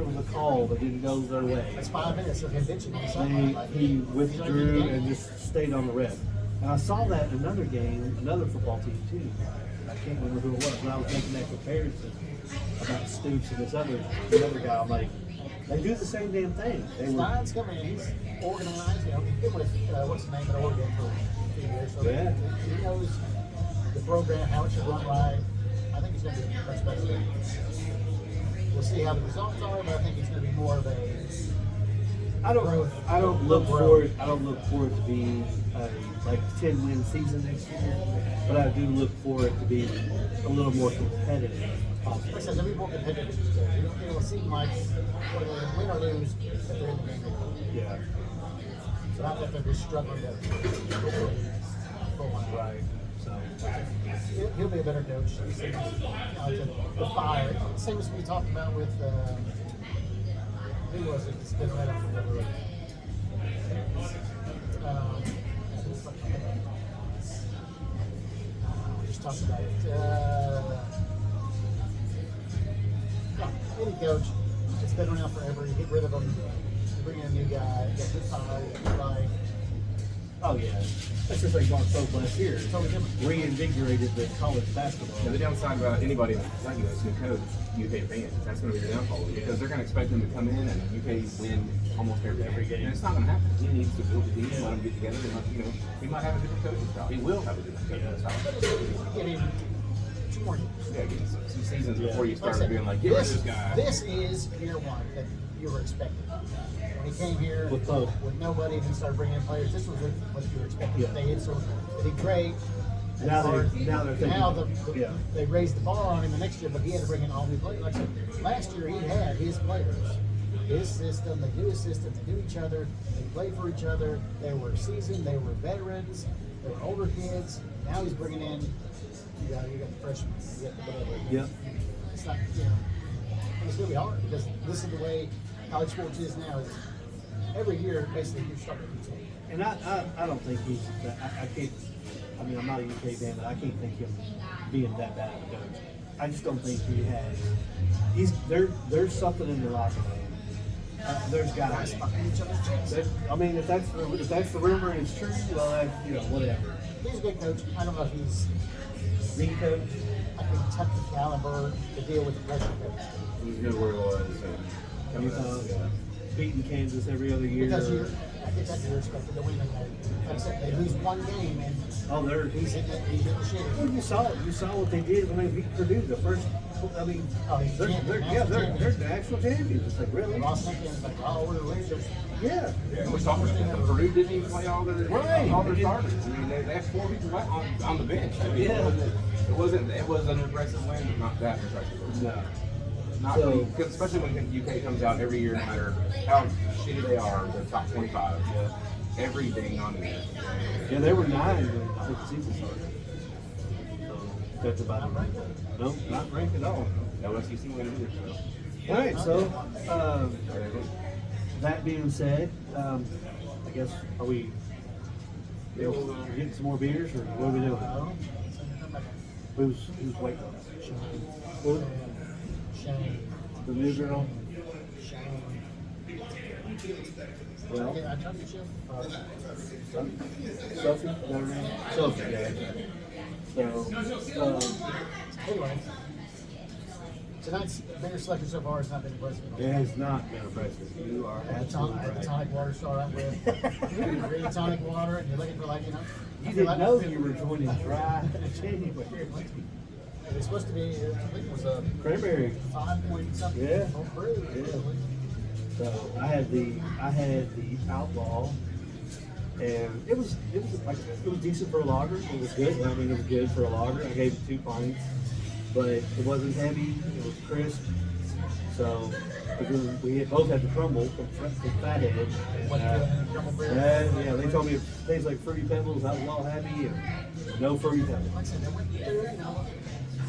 was a call that didn't go their way, That's 5 minutes of him bitching on the sideline. he withdrew and just stayed on the rep. And I saw that in another game, another football team too. I can't remember who it was, but I was making that comparison about Stoops and the other guy. I'm like, they do the same damn thing. They were, Stein's coming in. He's organized. You know, he's been with what's the name at Oregon for a few years, so Yeah. he knows the program, how it should run right. I think he's going to be much better. We'll see how the results are, but I think he's going to be more of a. I don't look for it to be a like 10-win season next year, but I do look for it to be a little more competitive. Like I said, they'll be more competitive. It'll seem like whether they win or lose, that they're in the game. Yeah. So not that they're just struggling to pull one out. Right. So. He'll be a better coach. He seems the fire. Same as we talked about with who was it? It's been right off the river. We just talked about it. Any coach, it's been around forever. You get rid of them, you bring in a new guy, you get good fire, you get life. Oh yeah. That's just like Mark Pope last year. Totally different. Reinvigorated the college basketball. The downside about anybody that's like this new coach, UK fans, that's going to be the downfall because they're going to expect them to come in and UK win almost every game. And it's not going to happen. He needs to build a team, let them get together, and he might have a different coaching style. He will have a different coaching style. Get him 2 more years. Yeah, get some seasons before you Like I start said, being like, get rid of this guy. This is year one that you were expecting. When he came here With Pope. with nobody and he started bringing in players, this was what you were expecting. Yeah. They did so they did great. Now they're thinking, yeah. They raised the bar on him the next year, but he had to bring in all new players. Like I said, last year he had his players, his system. They knew his system. They knew each other. They played for each other. They were seasoned. They were veterans. They were older kids. Now he's bringing in. You got the freshmen. You got the whatever. Yep. It's not, it's going to be hard because this is the way college sports is now. Is every year, basically, you're starting a new team. And I don't think he's that. I can't. I mean, I'm not a UK fan, but I can't think him being that bad of a coach. I just don't think he has. There's something in the locker room. There's got Guys to be. fucking each other's cheeks. I mean, if that's the rumor and it's true, well, whatever. He's a good coach. I don't know if he's The coach. I think tough the caliber to deal with the pressure. He knew where he was. And Utah beating Kansas every other year. Because I think that's you're expected to win. Like I said, they lose one game and he's hitting the shit. Well, you saw it. You saw what they did when they beat Purdue the first. I mean, he's they're the actual champions. It's like really. Lost that game. It's like, oh, we're the losers. Yeah. we're talking about that. Purdue didn't even play all their Right. starters. I mean, they had 4 people on the bench. I mean, Yeah. it was an impressive win, but not that impressive. No. Not So- because especially when UK comes out every year, no matter how shitty they are, the top 25. Yeah. Every dang on there. Yeah, they were 9 when the season started. So that's about it. No, not ranked at all. No SEC win either. So. All right. So that being said, I guess are we getting some more beers or what are we doing? No. Who's waiting? Who? Shane. The new girl. Shane. Well, I told you, Chip. Sophie, is that her name? Sophie, yeah. So, Anyway, tonight's beer selection so far has not been impressive. it has not been impressive. You are absolutely The right. tonic water start out with. You're drinking tonic water and you're looking for like, You I feel didn't like know you were joining dry January. It was supposed to be, I think it was a Cranberry. 5 point something. Yeah. Brew. Yeah. So I had the Outlaw, and it was decent for a lager. It was good. I mean, it was good for a lager. I gave it 2 pints, but it wasn't heavy. It was crisp. So, because we both had to crumble from Fathead. And, What, crumble beer? yeah, they told me it tastes like Fruity Pebbles. I was all happy, and no Fruity Pebbles. Like I said, they went through, you know,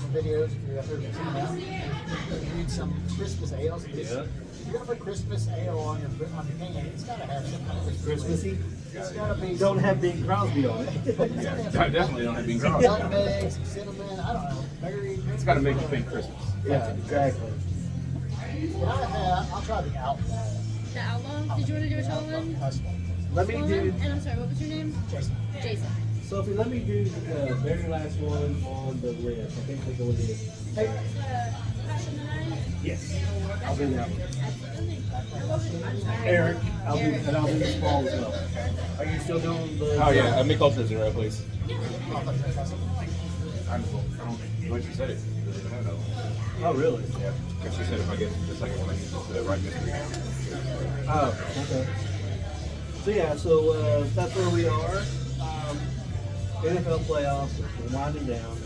some videos, if you're out there seeing that, you need some Christmas ales. Yeah. If you're gonna put Christmas ale on your can, it's gotta have some kind of Christmassy. It's gotta be Don't have Bing Crosby on it. Yeah, definitely don't have Bing Crosby. nutmeg, some cinnamon, I don't know, berry. It's got to make you think Christmas. Yeah, exactly. I'll try the outlaw. The Outlaw? Did you want to do a tall one? Let me do, And I'm sorry, what was your name? Jason. Jason. Sophie, let me do the very last one on the list. I think we're going to do. Hey, Passion the Night? yes, I'll do that one. Absolutely. Eric, I'll do the small as well. Are you still doing the? Oh yeah, make Ultra Zero, please. I don't know what you said it. I don't know. Oh, really? Yeah, because she said if I get the second one, I need to write mystery. Oh, okay. So yeah, so that's where we are. NFL playoffs, we're winding down.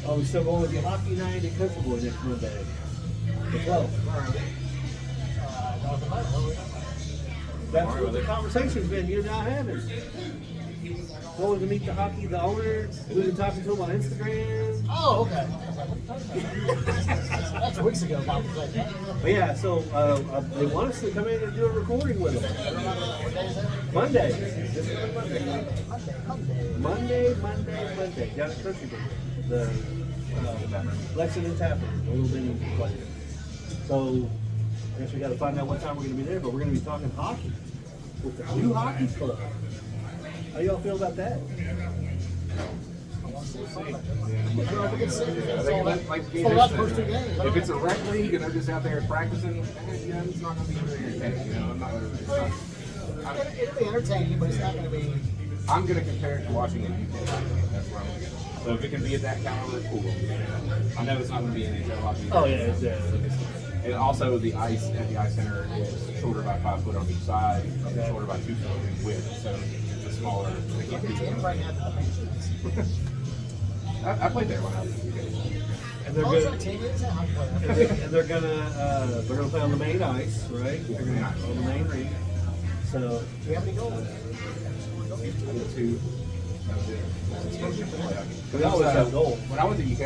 We're still going with the hockey night at Country Boy next Monday. The 12th. That's what the conversation's been you're not having. Going to meet the owner. We've been talking to him on Instagram. Oh, okay. That's weeks ago, conversation. But yeah, so they want us to come in and do a recording with them. Monday. This coming Monday. Monday. Down at Country Boy. The Lexington Tavern, a little bitty place. So I guess we got to find out what time we're going to be there, but we're going to be talking hockey with the new hockey club. How y'all feel about that? If it's a rec league and they're just out there practicing, it's not going to be very entertaining. I'm not. It'll be entertaining, but it's not going to be. I'm going to compare it to watching a UK hockey game. That's where I'm going to go. So if it can be at that caliber, cool. I know it's not going to be NHL hockey. Oh yeah, it's And also the ice at the ice center is shorter by 5 foot on each side, and shorter by 2 foot in width. So it's a smaller. They can't do that. I played there when I was in the UK. and they're good. And they're gonna play on the main ice, right? They're gonna on the main rink. So Do you have any goals? I did 2. That was it. we always have goals. When I went to UK,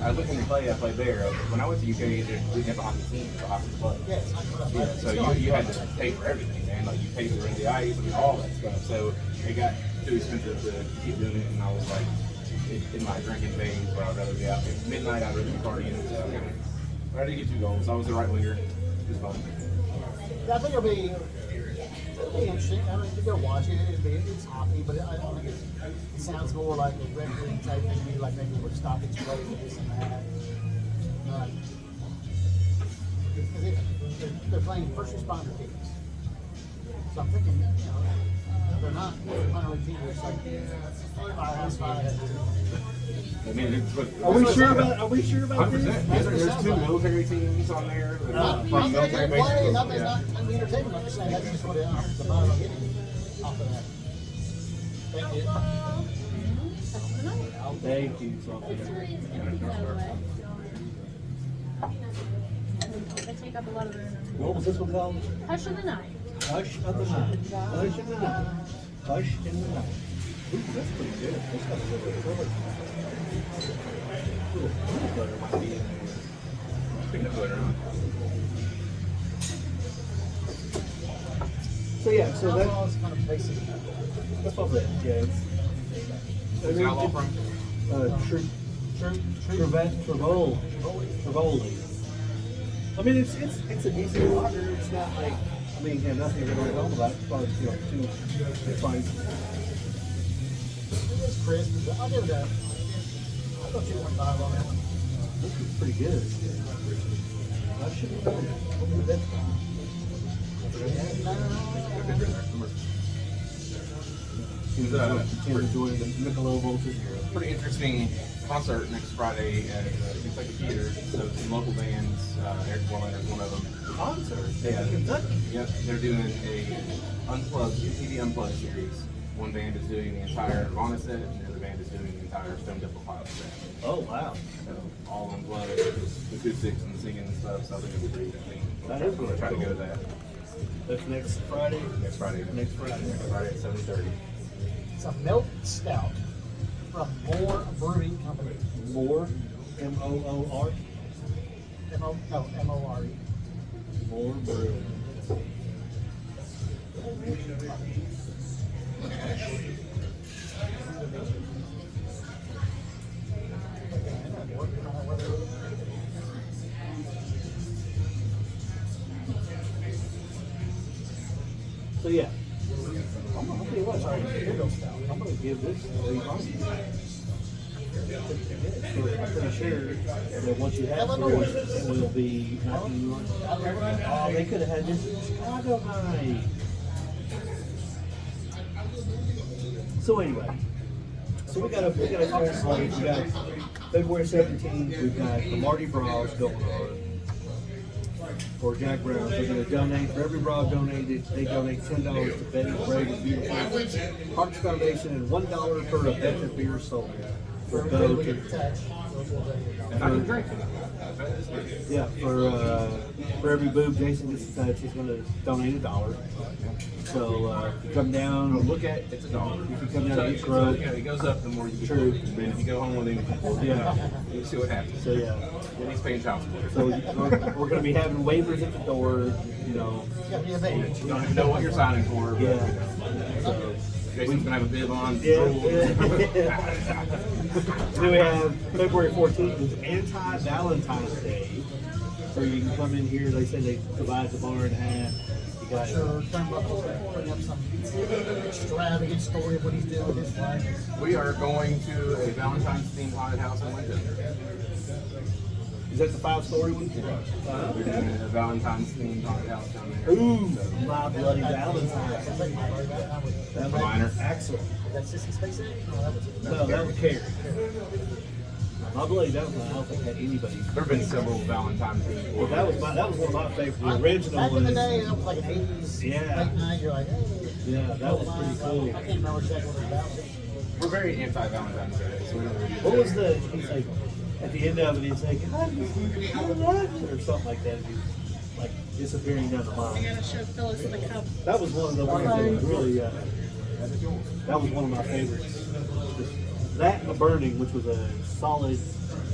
I looked when they play. I played there. When I went to UK, they didn't have a hockey team, it was a hockey club. Yes. Yeah, so you had to pay for everything, man. Like you paid for the ice, I mean, all that stuff. So it got too expensive to keep doing it, and I was like, in my drinking phase, where I'd rather be out at midnight, I'd rather be partying. So I did get 2 goals. I was the right winger. It was fun. I think it'll be interesting. I mean, to go watch it, it's hockey, but I don't think it sounds more like a rec league type thing, maybe like maybe we're stopping play and this and that. Because they're playing first responder teams. So I'm thinking, they're not minor league teams, it's like firehouse fire. I mean, it's what, Are we sure about this? 100%. There's 2 military teams on there. That are Not from that military they play, bases. not that it's Yeah. not be entertainment, I'm just saying that's just what the vibe I'm getting off of that. Thank you. Thank you, Sophie. They take up a lot of room. What was this one called? Hush of the Night. Hush of the night. Hush in the night. Hush in the night. Ooh, that's pretty good. That's got a little bit of color. Little peanut butter might be in there. Peanut butter. So yeah, so that, Outlaw is kind of basic. that's what it is. Yeah, it's. Where's the Outlaw from? Trivoli. I mean, it's a decent lager. It's not like, I mean, yeah, nothing to write home about. It's probably, it's fine. It is crisp, but I'll give it a. I'll go 2.5 on that one. This is pretty good. I shouldn't have done that. Enjoying the Michelob Ultra Zero. Pretty interesting concert next Friday at Kentucky Theater. So some local bands, Eric Warland is one of them. Concert Yeah. in Kentucky. Yep, they're doing a MTV Unplugged series. one band is doing the entire Nirvana set, and the other band is doing the entire Stone Temple Pilots set. Oh wow. So all unplugged, acoustics and singing and stuff. So I think it'll be pretty clean. That is really Try to cool. go to that That's next Friday. next Friday. Next Friday. Next Friday at 7:30. It's a milk stout from Moore Brewing Company. More, M-O-O-R. M-O-R-E. More Brewing. So yeah, I'm gonna tell you what, sorry, I'm gonna give this a I'm pretty sure that once you have fruit, it will be knocking you on. Oh, they could have had this in Chicago High. So anyway, so we got a full slate. We got February 17th. We've got the Mardi Gras going on for Jack Brown. They're going to donate for every bra donated. They donate $10 to Betty Brave and Beautiful Hearts Foundation and $1 per event of beer sold. For go We to get touch. And I can drink. yeah for every boob Jason gets to touch, he's going to donate $1. So you come down and look at It's $1. You can come down So, and eat so, crow. you know, it goes up the more you get. True. And then if you go home with him, Yeah. you see what happens. So yeah. Then he's paying child support. So we're going to be having waivers at the door, you know. It's gotta be a baby. You don't even know what you're signing for. But, Yeah. you know, So, Jason's gonna have a bib on. yeah. Then we have February 14th is Anti-Valentine's Day. So you can come in here. They say they divide the bar in half. You got Sure, turnbuckles, bring up some extravagant story of what he's doing with his wife. We are going to a Valentine's themed haunted house in Lincoln. Is that the 5-story one? We're doing a Valentine's themed haunted house down there. Ooh, My Bloody Valentine. That was Minor. excellent. Is that Sissy Spacek? No, that was it. No, that was Carrie. My Bloody Valentine, I don't think had anybody. There have been several Valentine's themed. Well, that was one of my favorites. The original Back one. in the day, that was like an 80s Yeah. late night. You're like, hey. Yeah, that was pretty cool. I can't remember exactly what it was about. We're very anti-Valentine's Day, so we don't really do What that. was the? He's like, at the end of it, he's like, I love you," or something like that. He's like disappearing down the I line. gotta show Phyllis the cup. That was one of the ones that was really. That was one of my favorites. That and The Burning, which was a solid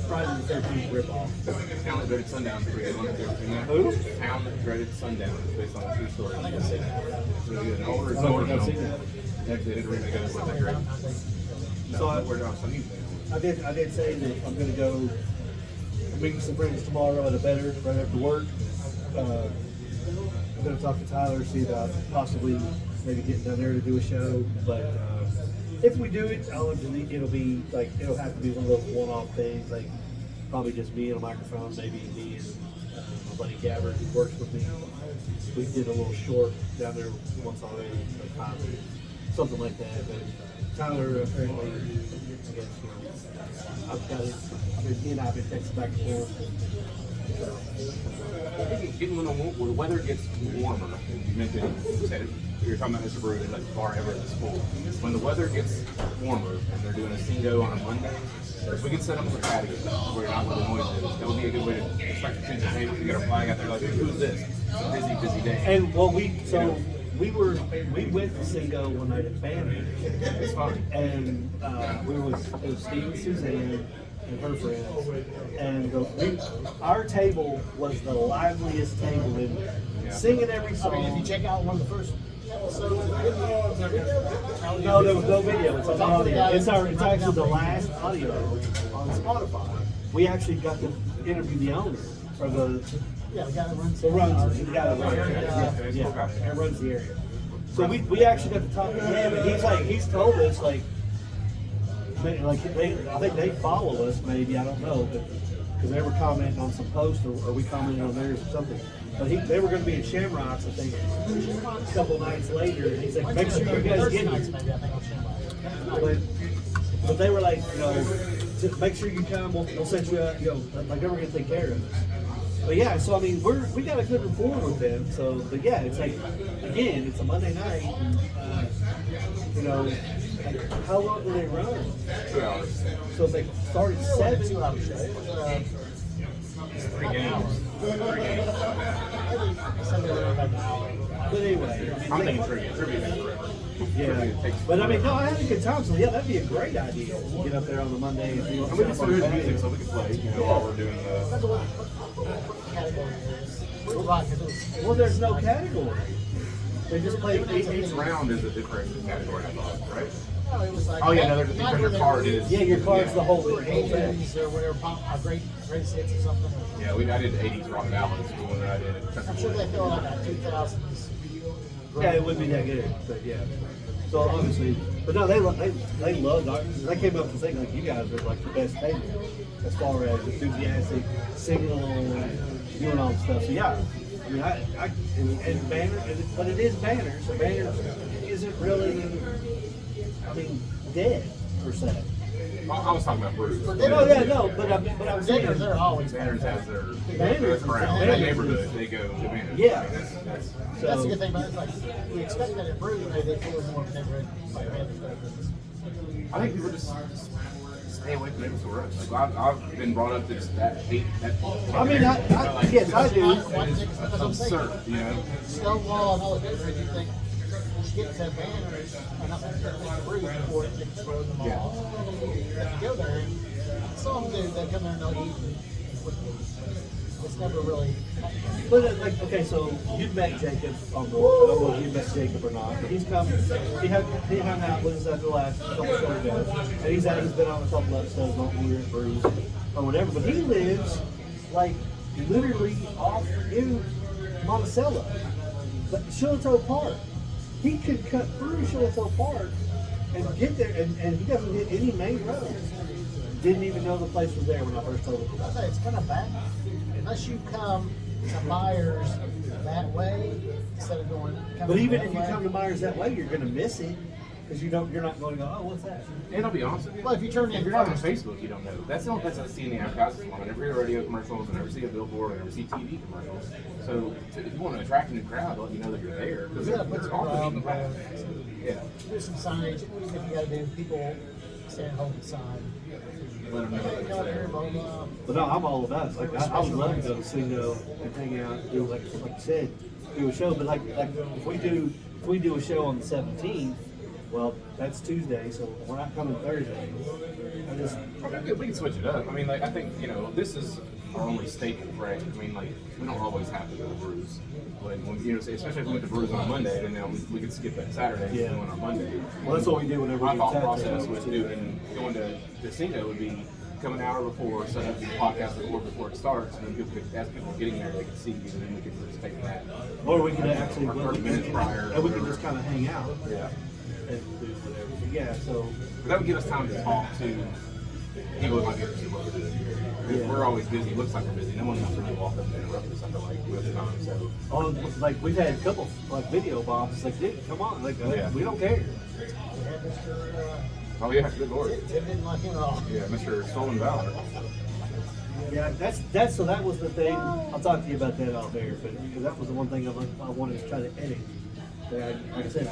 Friday the 13th ripoff. Town That Dreaded Sundown is pretty good. Have you ever seen that? Who? Town That Dreaded Sundown is based on a true story. I think I've seen that. It's really good. An older, it's I don't older think I've film. seen that. They did a remake of it. It wasn't that great. No, So I- we're on some music. I did say that I'm gonna go meet some friends tomorrow at a better right after work. I'm gonna talk to Tyler, see about possibly maybe getting down there to do a show. But if we do it, it'll be like it'll have to be one of those one-off things, like probably just me and a microphone, maybe me and my buddy Gabbard who works with me. We did a little short down there once already, like 5 minutes, something like that. But Tyler apparently, I guess, you know, I've got it. He and I have been texting back and forth. So, Getting when the weather gets warmer, you mentioned, you said it, you were talking about Mr. Brew, like the bar ever at the school. When the weather gets warmer and they're doing a singo on a Monday, if we could set up a patio where you're not where the noise is, that would be a good way to start to change the table. You got a flag out there like, who's this? It's a busy, busy day. and well, we went to Singo one night at Banner. It's fun. And we were with it was Steve and Suzanne and her friends, and our table was the liveliest table in singing every I song. mean, if you check out one of the first episodes of the video, No, there was no video. It's on audio. It's actually the last audio on Spotify. We actually got to interview the owner or the yeah, the guy that runs the guy that runs and runs the area. So we actually got to talk to him, and he's told us like I think they follow us, maybe, I don't know, but because they were commenting on some post or we commented on theirs or something. But they were going to be in Shamrocks, I think, a couple nights later, and he's like, make sure you guys get nights, here. maybe, I think on Shamrock. But they were like, you know, just make sure you come. We'll set you up. You know, like they were gonna take care of us. But yeah, so I mean, we got a good rapport with them. So, but yeah, it's like again, it's a Monday night. You know, like, how long do they run? 2 hours. So if they start at 7, 2 hours. It's 3 games. 3 games. but anyway, I'm thinking trivia. Trivia is forever. yeah. But I mean, no, I had a good time. So yeah, that'd be a great idea. Get up there on the Monday and do And we can still hear the music so we can play, you know, while we're doing That's the. what category it is. We're right, 'cause it was- Well, there's no category. They just play Each round is a different category, I thought, right? No, it was like Oh, yeah, no, there's a not different where card they- is. Yeah, your card's Yeah. the whole Or thing. 80s or whatever, great hits or something. Yeah, I did 80s rock ballads, the one that I did. I'm sure they feel like that 2000s. Yeah, it wouldn't be that good, but yeah. So obviously, but no, they love They came up with saying like you guys are like the best table as far as enthusiastic, singing along, and doing all the stuff. So yeah, I mean, and Banner, but it is Banner. So Banner isn't really, I mean, dead per se. I was talking about Bruce. For No, dinner, yeah, no, but I'm dinners, saying, they're always Banners has their Banners. crown. Banners. That neighborhood, they go to Banners. Yeah. I mean, that's That's so the good thing about it. It's like we expect that at Brew, they feel more of a neighborhood like I think people just stay away from neighborhood roads. Like I've been brought up to just that hate that. I mean, yes, I do. It's absurd, you know. Stonewall and all the different, you think, get to Banners, and not necessarily Brew before it gets thrown them all. If you go there, some of them do, they come there and they'll eat quickly. It's never really. But like, okay, so you've met Jacob on the. I don't know if you met Jacob or not, but he's come. He hung out with us after the last couple shows ago, and he's been on a couple episodes on here at Bruce or whatever. But he lives like literally off in Monticello, but Shiloh Park. He could cut through Shiloh Park and get there, and he doesn't hit any main roads. Didn't even know the place was there when I first told him. I say it's kind of bad unless you come to Myers that way instead of going. But even if you that come way. to Myers that way, you're going to miss it because you're not going to go. Oh, what's that? And I'll be honest with you. Well, if you turn If in you're not on first, Facebook, you don't know. That's the only place I see any advertisements on. I never hear radio commercials, I never see a billboard, I never see TV commercials. So if you want to attract a new crowd, let you know that you're there. Because Yeah, they're put on the your beaten path. So, yeah. do some signage. If you got to do people stand holding the sign. Let them know that Hey, it's come here, there. blah, blah. But no, I'm all about it. Like I would love to go to Cinco and hang out, do like you said, do a show. But like if we do a show on the 17th, well, that's Tuesday, so we're not coming Thursday. I just We can switch it up. I mean, like, I think, you know, this is our only staple, right? I mean, like, we don't always have to go to Brews. When you know, especially if we went to Brews on Monday, and then we could skip that Saturday and Yeah. go on Monday. well, that's what we do whenever My we thought get process tattooed. was going to Cinco would be come an hour before, set up the podcast record before it starts, and then people could, as people are getting there, they can see you, and then we could participate in that. Or we could actually, Or 30 minutes prior. and we could just kind of hang out Yeah. and do whatever. But yeah, so But that would give us time to talk to people who might be interested in what we're doing. Because Yeah. we're always busy. It looks like we're busy. No one wants to really walk up and interrupt us. I feel like with the time. So on like we've had a couple like video bombs. It's like, dude, come on, like Yeah. we don't care. We had Mr. oh yeah, good lord. Tim didn't like him at all. Yeah, Mr. Stolen Valor. Yeah, that's so that was the thing. I'll talk to you about that off air, but because that was the one thing I wanted to try to edit. But like I said,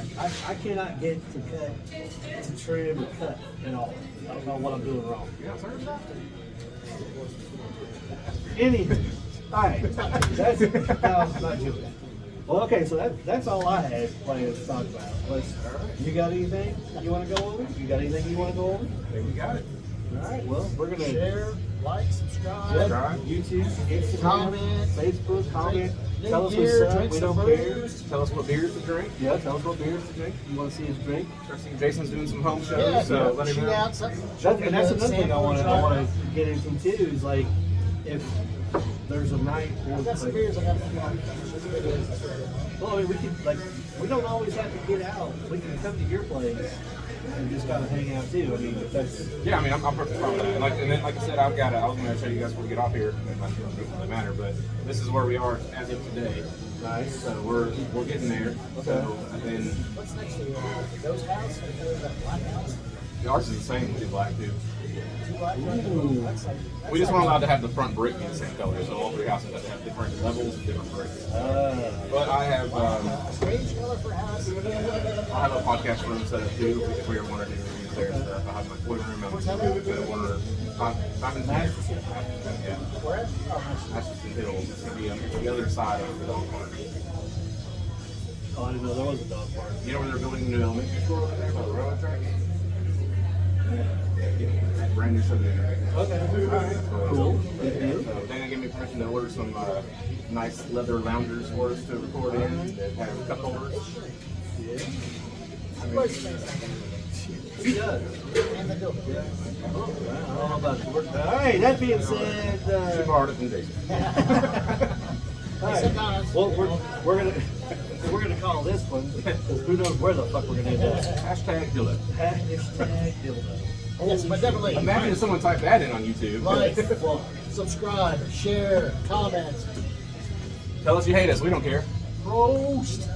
I cannot get to cut, to trim or cut at all. I don't know what I'm doing wrong. Yeah, sir. Anyway, all right, that's no, not Julie. Well, okay, so that's all I had planned to talk about. You got anything you want to go over? You got anything you want to go over? Think we got it. All right, well, we're gonna. Share, like, subscribe. Subscribe. YouTube, Instagram, Comment. Facebook, comment. Drink Tell us beer, what's up. drink We some don't care. brews. Tell us what beers to drink. Yeah, tell us what beers to drink. You want to see us drink? Interesting. Jason's doing some home shows, Yeah, so let him shoot know. out something. And that's another thing I want Sample, to get into too. Is like if there's a night. Where, I've got some like, beers I got to do. well, I mean, we could like we don't always have to get out. We can come to your place and just kind of hang out too. I mean, if that's Yeah, I mean, I'm perfectly fine with that. And then, like I said, I was going to show you guys before we get off here. It doesn't really matter, but this is where we are as of today. nice. So we're getting there. So and then What's next to you? Those house? Or that black house? Ours is the same. We do black too. Ooh. We just weren't allowed to have the front brick be the same color, so all 3 houses have to have different levels and different bricks. But I have Strange color for house. I have a podcast room set up too. If we ever want to do reviews there and stuff, I have my toy room. I'm going to order Simon's Masterson. Yeah. Where at? Oh, Masterson Hills. It's going to be on the other side of the dog park. Oh, I didn't know there was a dog park. You know where they're building a new elementary school over there by the railroad tracks? Brand new subdivision. Okay. Cool. Good deal. So Dana gave me permission to order some nice leather loungers for us to record in that have cup holders. He does. and the door. I don't know about the work. All right. That being said, Super hard than Jason. all right. Sometimes. Well, we're gonna call this one because who knows where the fuck we're gonna end up. Hashtag dildo. Hashtag dildo. Yes, but definitely Imagine if someone typed that in on YouTube. like, subscribe, share, comment, Tell us you hate us. We don't care. post.